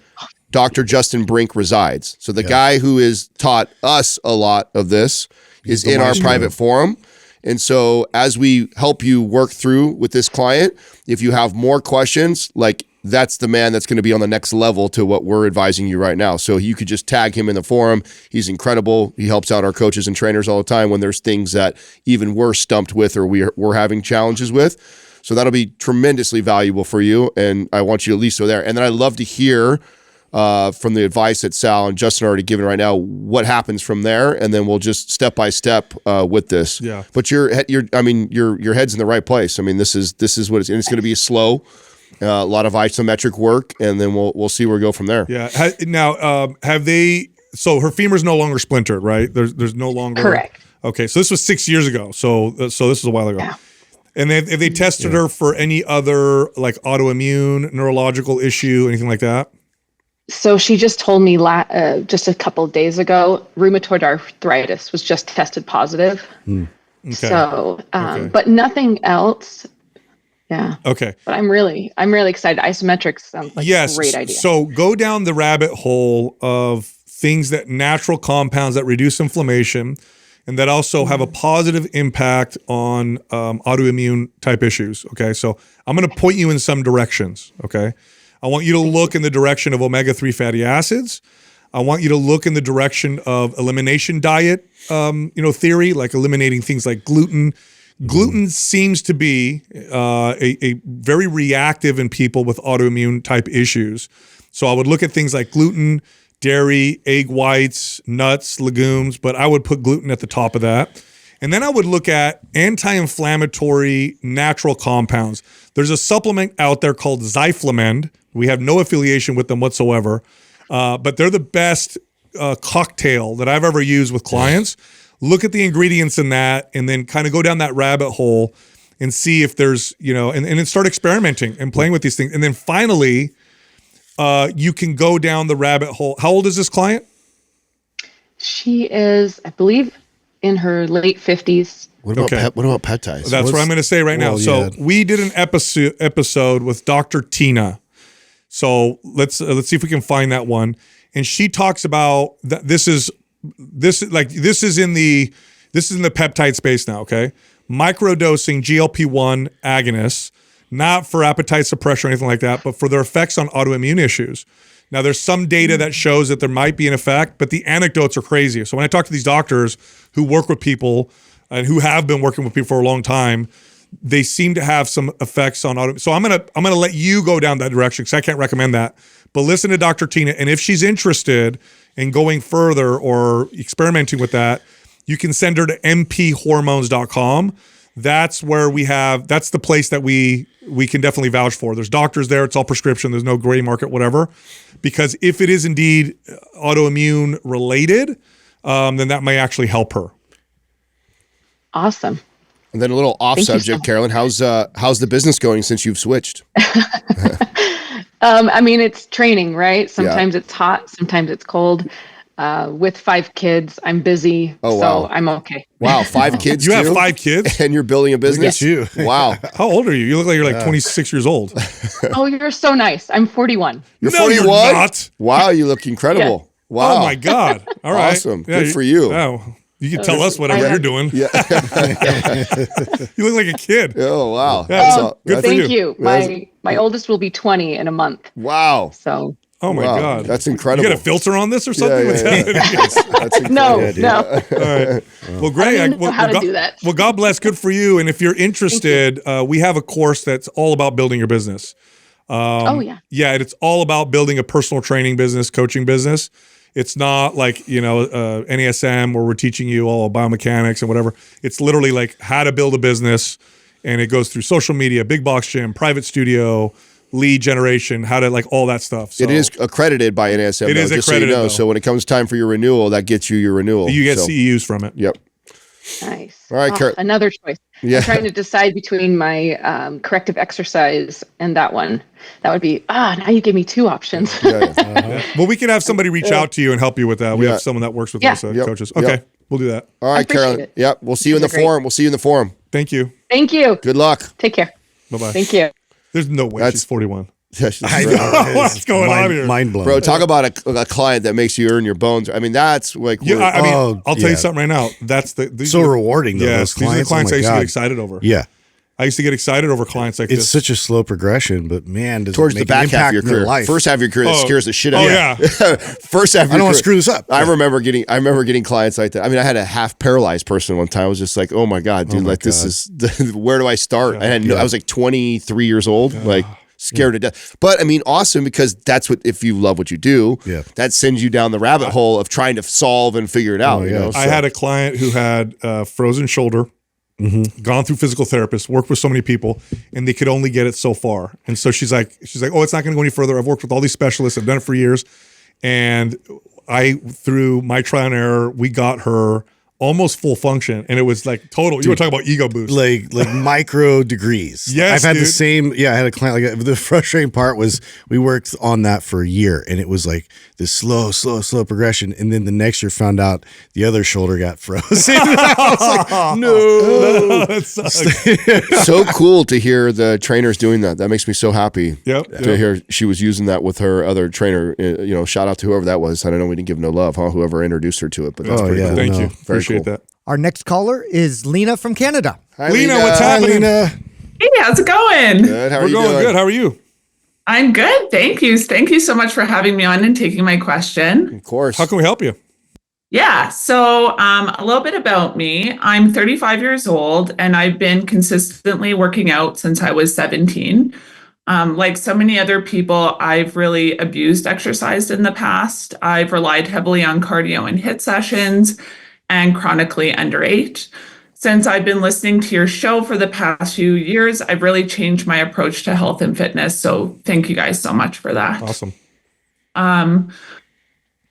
Dr. Justin Brink resides. So the guy who has taught us a lot of this is in our private forum. And so as we help you work through with this client, if you have more questions, like that's the man that's going to be on the next level to what we're advising you right now. So you could just tag him in the forum. He's incredible. He helps out our coaches and trainers all the time when there's things that even we're stumped with or we're having challenges with. So that'll be tremendously valuable for you. And I want you to at least go there. And then I'd love to hear from the advice that Sal and Justin are already giving right now, what happens from there. And then we'll just step by step with this.
Yeah.
But your head's in the right place. I mean, this is what it's, and it's going to be slow. A lot of isometric work, and then we'll see where we go from there.
Yeah. Now, have they? So her femur's no longer splintered, right? There's no longer.
Correct.
Okay, so this was 6 years ago. So this was a while ago.
Yeah.
And have they tested her for any other like autoimmune, neurological issue, anything like that?
So she just told me just a couple of days ago, rheumatoid arthritis was just tested positive.
Okay.
So, but nothing else. Yeah.
Okay.
But I'm really excited. Isometrics sounds like a great idea.
So go down the rabbit hole of things that natural compounds that reduce inflammation and that also have a positive impact on autoimmune type issues. Okay. So I'm going to point you in some directions. Okay. I want you to look in the direction of omega-3 fatty acids. I want you to look in the direction of elimination diet, theory, like eliminating things like gluten. Gluten seems to be a very reactive in people with autoimmune type issues. So I would look at things like gluten, dairy, egg whites, nuts, legumes, but I would put gluten at the top of that. And then I would look at anti-inflammatory natural compounds. There's a supplement out there called Zyflamend. We have no affiliation with them whatsoever, but they're the best cocktail that I've ever used with clients. Look at the ingredients in that and then kind of go down that rabbit hole and see if there's, and then start experimenting and playing with these things. And then finally, you can go down the rabbit hole. How old is this client?
She is, I believe, in her late 50s.
What about peptides?
That's what I'm going to say right now. So we did an episode with Dr. Tina. So let's see if we can find that one. And she talks about that this is in the peptide space now, okay? Microdosing GLP-1 agonists, not for appetite suppression or anything like that, but for their effects on autoimmune issues. Now, there's some data that shows that there might be an effect, but the anecdotes are crazy. So when I talk to these doctors who work with people and who have been working with people for a long time, they seem to have some effects on autoimmune. So I'm gonna let you go down that direction because I can't recommend that. But listen to Dr. Tina, and if she's interested in going further or experimenting with that, you can send her to mphormones.com. That's where that's the place that we can definitely vouch for. There's doctors there. It's all prescription. There's no gray market, whatever. Because if it is indeed autoimmune related, then that may actually help her.
Awesome.
And then a little off subject, Carolyn, how's the business going since you've switched?
I mean, it's training, right? Sometimes it's hot, sometimes it's cold. With 5 kids, I'm busy, so I'm okay.
Wow, 5 kids.
You have 5 kids,
and you're building a business.
Yes.
Wow.
How old are you? You look like you're like 26 years old.
Oh, you're so nice. I'm 41.
You're
no,
41?
You're not.
Wow, you look incredible.
Yes.
Wow.
Oh my God. All right.
Awesome. Good for you.
Oh, you can tell us whatever you're doing.
Yeah.
You look like a kid.
Oh wow.
Yeah, good for
Thank you. My oldest will be 20 in a month.
Wow.
So.
Oh my God,
that's incredible.
You got a filter on this or something?
That's
no.
All
right. Well, great.
I don't know how to do that.
Well, God bless. Good for you. And if you're interested, we have a course that's all about building your business. Yeah, and it's all about building a personal training business, coaching business. It's not like, NASM where we're teaching you all biomechanics and whatever. It's literally like how to build a business, and it goes through social media, big box gym, private studio, lead generation, how to like all that stuff. So,
it is accredited by NASM.
It is accredited.
So when it comes time for your renewal, that gets you your renewal.
You get CEUs from it.
Yep.
Nice.
All right,
another choice.
Yeah.
I'm trying to decide between my corrective exercise and that one. That would be, now you gave me 2 options.
Well, we can have somebody reach out to you and help you with that. We have someone that works with us, coaches. Okay, we'll do that.
All right, Carolyn. Yep, we'll see you in the forum. We'll see you in the forum.
Thank you.
Thank you.
Good luck.
Take care.
Bye-bye.
Thank you.
There's no way she's 41.
I know.
What's going on here?
Mind blown.
Bro, talk about a client that makes you earn your bones. I mean, that's like...
I'll tell you something right now. That's
so rewarding, though,
yes,
those clients.
These are the clients I used to get excited over.
Yeah.
I used to get excited over clients like this.
It's such a slow progression, but man, does
towards
it make
the back
an
half of your
impact in
career.
life.
First half of your career that scares the shit out of you.
Yeah.
First half of your career.
I don't want to screw this up.
I remember getting clients like that. I mean, I had a half paralyzed person one time. I was just like, oh my God, dude, this is, where do I start? I was like 23 years old, like scared to death. But I mean, awesome, because that's what, if you love what you do, that sends you down the rabbit hole of trying to solve and figure it out.
I had a client who had frozen shoulder. Gone through physical therapists, worked with so many people, and they could only get it so far. And so she's like, oh, it's not going to go any further. I've worked with all these specialists. I've done it for years. And through my trial and error, we got her almost full function, and it was like total. You were talking about ego boost,
like micro degrees.
Yes,
I've had
dude.
the same. Yeah, I had a client like that. The frustrating part was we worked on that for a year, and it was like this slow progression, and then the next year found out the other shoulder got frozen. I was like, no,
that sucks.
So cool to hear the trainers doing that. That makes me so happy.
Yep.
To hear she was using that with her other trainer. Shout out to whoever that was. I don't know. We didn't give no love, huh? Whoever introduced her to it, but that's pretty cool.
Thank you.
Very
Appreciate
cool.
that.
Our next caller is Lena from Canada.
Hi,
Lena, what's
Hi,
happening?
Lena.
Hey, how's it going?
Good. How are
We're
you
going
doing?
good. How are you?
I'm good. Thank you. Thank you so much for having me on and taking my question.
Of course.
How can we help you?
Yeah. So a little bit about me. I'm 35 years old and I've been consistently working out since I was 17. Like so many other people, I've really abused exercise in the past. I've relied heavily on cardio and HIIT sessions and chronically underate. Since I've been listening to your show for the past few years, I've really changed my approach to health and fitness. So thank you guys so much for that.
Awesome.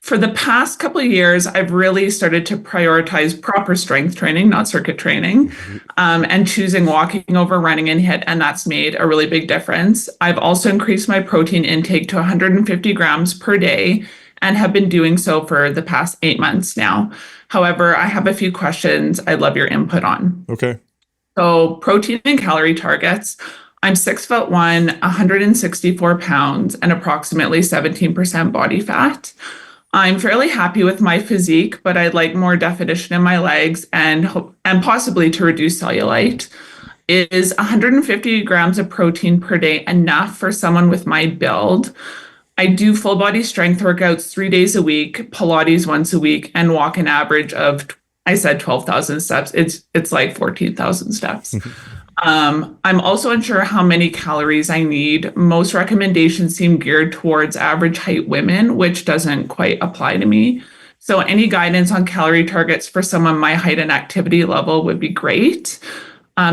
For the past couple of years, I've really started to prioritize proper strength training, not circuit training, and choosing walking over running and HIIT, and that's made a really big difference. I've also increased my protein intake to 150 grams per day and have been doing so for the past 8 months now. However, I have a few questions I'd love your input on.
Okay.
So protein and calorie targets. I'm 6'1", 164 pounds, and approximately 17% body fat. I'm fairly happy with my physique, but I'd like more definition in my legs and possibly to reduce cellulite. Is 150 grams of protein per day enough for someone with my build? I do full body strength workouts 3 days a week, Pilates once a week, and walk an average of, I said 12,000 steps. It's like 14,000 steps. I'm also unsure how many calories I need. Most recommendations seem geared towards average height women, which doesn't quite apply to me. So any guidance on calorie targets for someone my height and activity level would be great.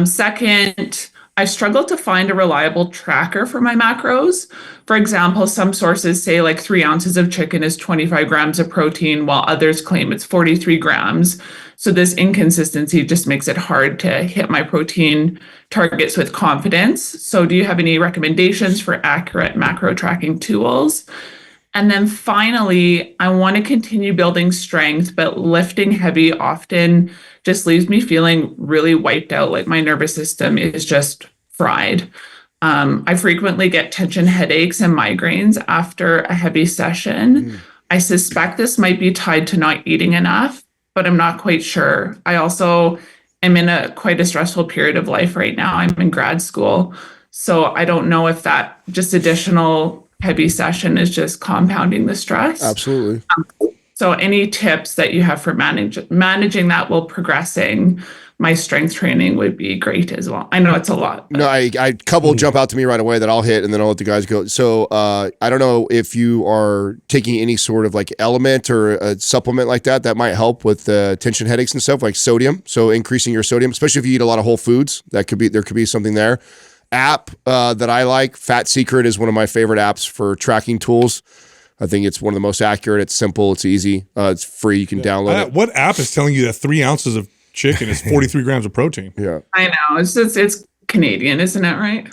Second, I struggle to find a reliable tracker for my macros. For example, some sources say like 3 ounces of chicken is 25 grams of protein, while others claim it's 43 grams. So this inconsistency just makes it hard to hit my protein targets with confidence. So do you have any recommendations for accurate macro tracking tools? And then finally, I want to continue building strength, but lifting heavy often just leaves me feeling really wiped out, like my nervous system is just fried. I frequently get tension headaches and migraines after a heavy session. I suspect this might be tied to not eating enough, but I'm not quite sure. I also am in quite a stressful period of life right now. I'm in grad school, so I don't know if that just additional heavy session is just compounding the stress.
Absolutely.
So any tips that you have for managing that while progressing my strength training would be great as well. I know it's a lot.
No, I couple jump out to me right away that I'll hit, and then I'll let the guys go. So I don't know if you are taking any sort of like element or a supplement like that might help with tension headaches and stuff, like sodium. So increasing your sodium, especially if you eat a lot of whole foods, there could be something there. App that I like, Fat Secret, is one of my favorite apps for tracking tools. I think it's one of the most accurate. It's simple. It's easy. It's free. You can download it.
What app is telling you that 3 ounces of chicken is 43 grams of protein?
Yeah.
I know. It's Canadian, isn't it? Right?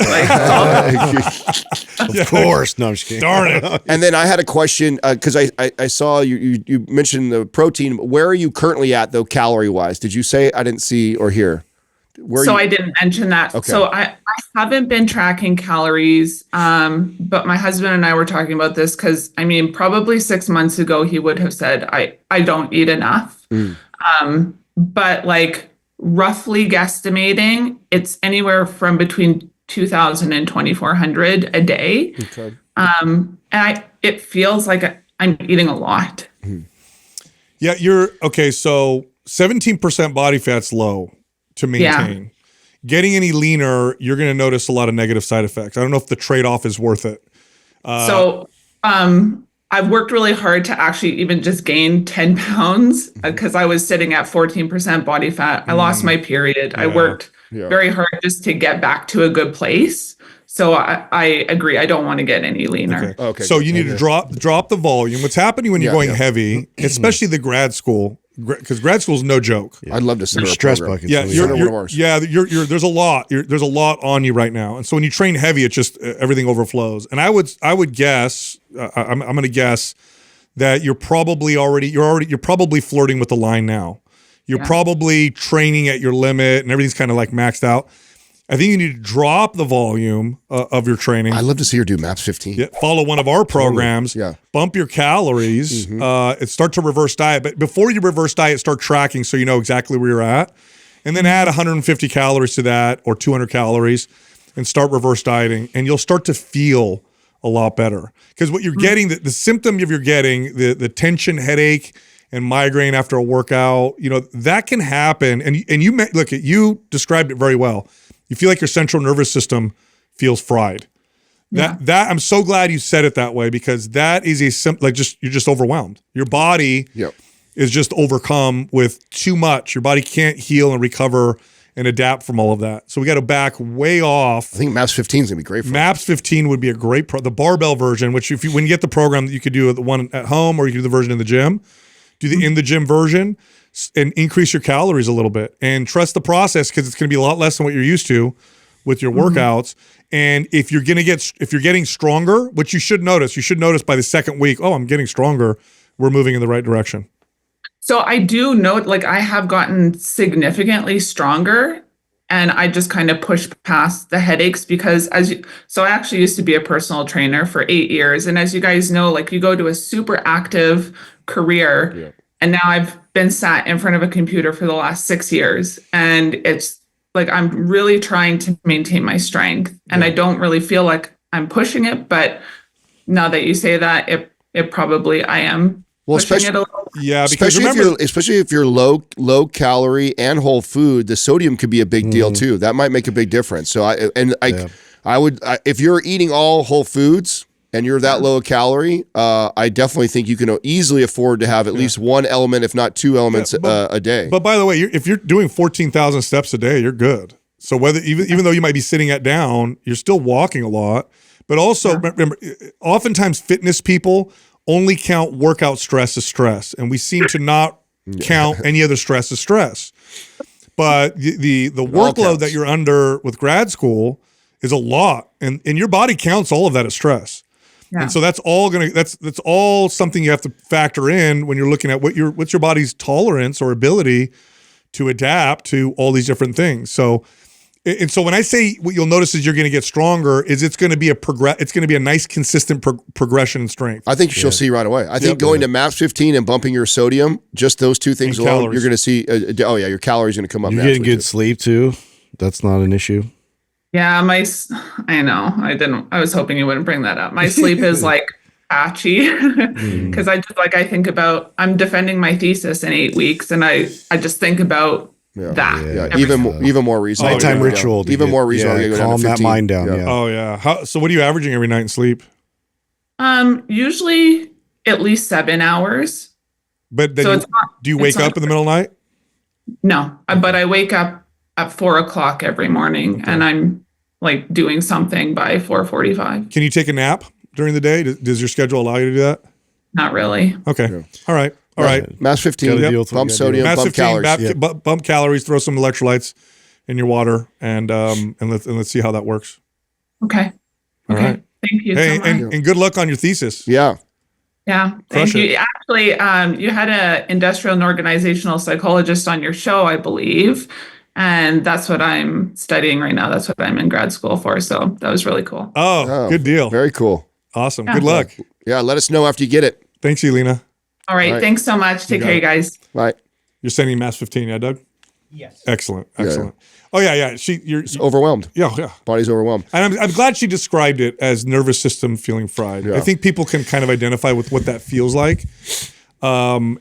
Of course. No, I'm just kidding.
Darn it.
And then I had a question because I saw you mentioned the protein. Where are you currently at though, calorie wise? Did you say? I didn't see or hear.
I didn't mention that.
Okay.
So I haven't been tracking calories, but my husband and I were talking about this because probably 6 months ago he would have said I don't eat enough. But like roughly guesstimating, it's anywhere from between 2,000 and 2,400 a day.
Okay.
And it feels like I'm eating a lot.
Yeah, you're okay. So 17% body fat's low to maintain. Yeah. Getting any leaner, you're going to notice a lot of negative side effects. I don't know if the trade-off is worth it.
I've worked really hard to actually even just gain 10 pounds because I was sitting at 14% body fat. I lost my period. Yeah. I worked very hard just to get back to a good place. So I agree. I don't want to get any leaner.
Okay.
So you need to drop the volume. What's happening when you're going heavy, especially the grad school because grad school is no joke.
I'd love to send her a
stress
program.
buckets.
Yeah,
really
there's a lot on you right now, and so when you train heavy, it just everything overflows. And I would guess, I'm going to guess that you're probably flirting with the line now. You're probably training at your limit, and everything's kind of like maxed out. I think you need to drop the volume of your training.
I'd love to see her do MAPS 15.
Yeah, follow one of our programs. Bump your calories. Start to reverse diet. But before you reverse diet, start tracking so you know exactly where you're at. And then add 150 calories to that or 200 calories and start reverse dieting. And you'll start to feel a lot better. Because what you're getting, the symptom you're getting, the tension, headache, and migraine after a workout, that can happen. And you described it very well. You feel like your central nervous system feels fried. That I'm so glad you said it that way, because that is you're just overwhelmed. Your body is just overcome with too much. Your body can't heal and recover and adapt from all of that. So we got to back way off.
I think MAPS 15 is gonna be great for
MAPS 15 would be a great the barbell version, which when you get the program, you could do the one at home or you could do the version in the gym. Do the in the gym version and increase your calories a little bit and trust the process, because it's going to be a lot less than what you're used to with your workouts. And if you're getting stronger, which you should notice by the second week, oh, I'm getting stronger. We're moving in the right direction.
So I do note, I have gotten significantly stronger, and I just kind of push past the headaches because so I actually used to be a personal trainer for 8 years. And as you guys know, you go to a super active career, and now I've been sat in front of a computer for the last 6 years, and it's I'm really trying to maintain my strength, and I don't really feel like I'm pushing it. But now that you say that, it probably I am. Well,
especially
because
especially if you're low calorie and whole food, the sodium could be a big deal too. That might make a big difference. So I would if you're eating all whole foods and you're that low calorie, I definitely think you can easily afford to have at least one element, if not two elements a day.
But by the way, if you're doing 14,000 steps a day, you're good. So whether even though you might be sitting at down, you're still walking a lot. But also remember, oftentimes fitness people only count workout stress as stress, and we seem to not count any other stress as stress. But the workload that you're under with grad school is a lot, and your body counts all of that as stress. Yeah. And so that's all something you have to factor in when you're looking at what's your body's tolerance or ability to adapt to all these different things. So when I say what you'll notice is you're going to get stronger, is it's going to be a nice consistent progression in strength.
I think you'll see right away. I think going to MAPS 15 and bumping your sodium, just those two things alone, you're going to see. Your calories are going to come up.
You're getting good sleep too. That's not an issue.
Yeah, I know. I was hoping you wouldn't bring that up. My sleep is patchy because I think about, I'm defending my thesis in 8 weeks, and I just think about that.
Yeah. Even more reason.
Nighttime ritual.
Even more reason.
To calm that mind down. Yeah.
Oh yeah. So what are you averaging every night in sleep?
Usually at least 7 hours.
But then do you wake up in the middle of the night?
No, but I wake up at 4:00 every morning, and I'm doing something by 4:45.
Can you take a nap during the day? Does your sketule allow you to do that?
Not really.
Okay. Yeah. All right.
MAPS 15. Bump sodium.
MAPS
bump
15,
calories.
Bump calories. Throw some electrolytes in your water, and let's see how that works.
Okay.
All right.
Thank you so much.
And good luck on your thesis.
Yeah.
Yeah. Thank you. Actually, you had an industrial and organizational psychologist on your show, I believe. And that's what I'm studying right now. That's what I'm in grad school for. So that was really cool.
Oh, good deal.
Very cool.
Awesome. Yeah. Good luck.
Yeah. Let us know after you get it.
Thanks, Elena.
All right. Thanks so much. Take care, you guys.
Bye.
You're sending MAPS 15, yeah, Doug?
Yes.
Excellent.
Yeah.
Oh, yeah. You're
overwhelmed.
Yeah.
Body's overwhelmed.
And I'm glad she described it as nervous system feeling fried. Yeah. I think people can kind of identify with what that feels like. And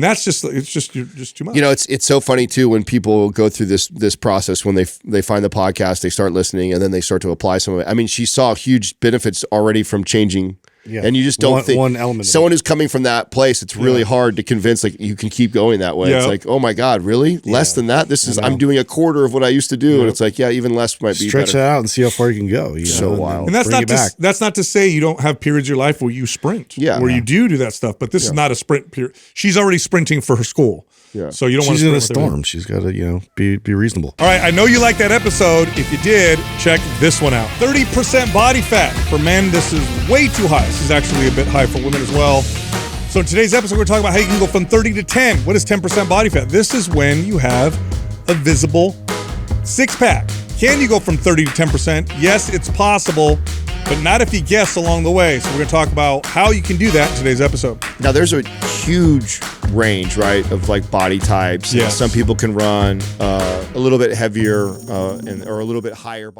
that's you're just too much.
It's so funny too when people go through this process, when they find the podcast, they start listening, and then they start to apply some of it. I mean, she saw huge benefits already from changing. Yeah. And you just don't think
one element
someone who's coming from that place, it's really hard to convince you can keep going that way. Yeah. It's like, oh my God, really? Less than that? I'm doing a quarter of what I used to do. Yeah. And it's like, even less might be better.
Stretch it out and see how far you can go.
So wild.
And that's not to say you don't have periods of your life where you sprint.
Yeah.
Where you do that stuff. But this is not a sprint period. She's already sprinting for her school.
Yeah.
So you don't want to
She's in a storm. She's got to, be reasonable.
All right, I know you like that episode. If you did, check this one out. 30% body fat. For men, this is way too high. This is actually a bit high for women as well. So in today's episode, we're talking about how you can go from 30 to 10. What is 10% body fat? This is when you have a visible six-pack. Can you go from 30 to 10%? Yes, it's possible, but not if you guess along the way. So we're going to talk about how you can do that in today's episode.
Now, there's a huge range, right, of like body types.
Yes.
Some people can run a little bit heavier or a little bit higher body.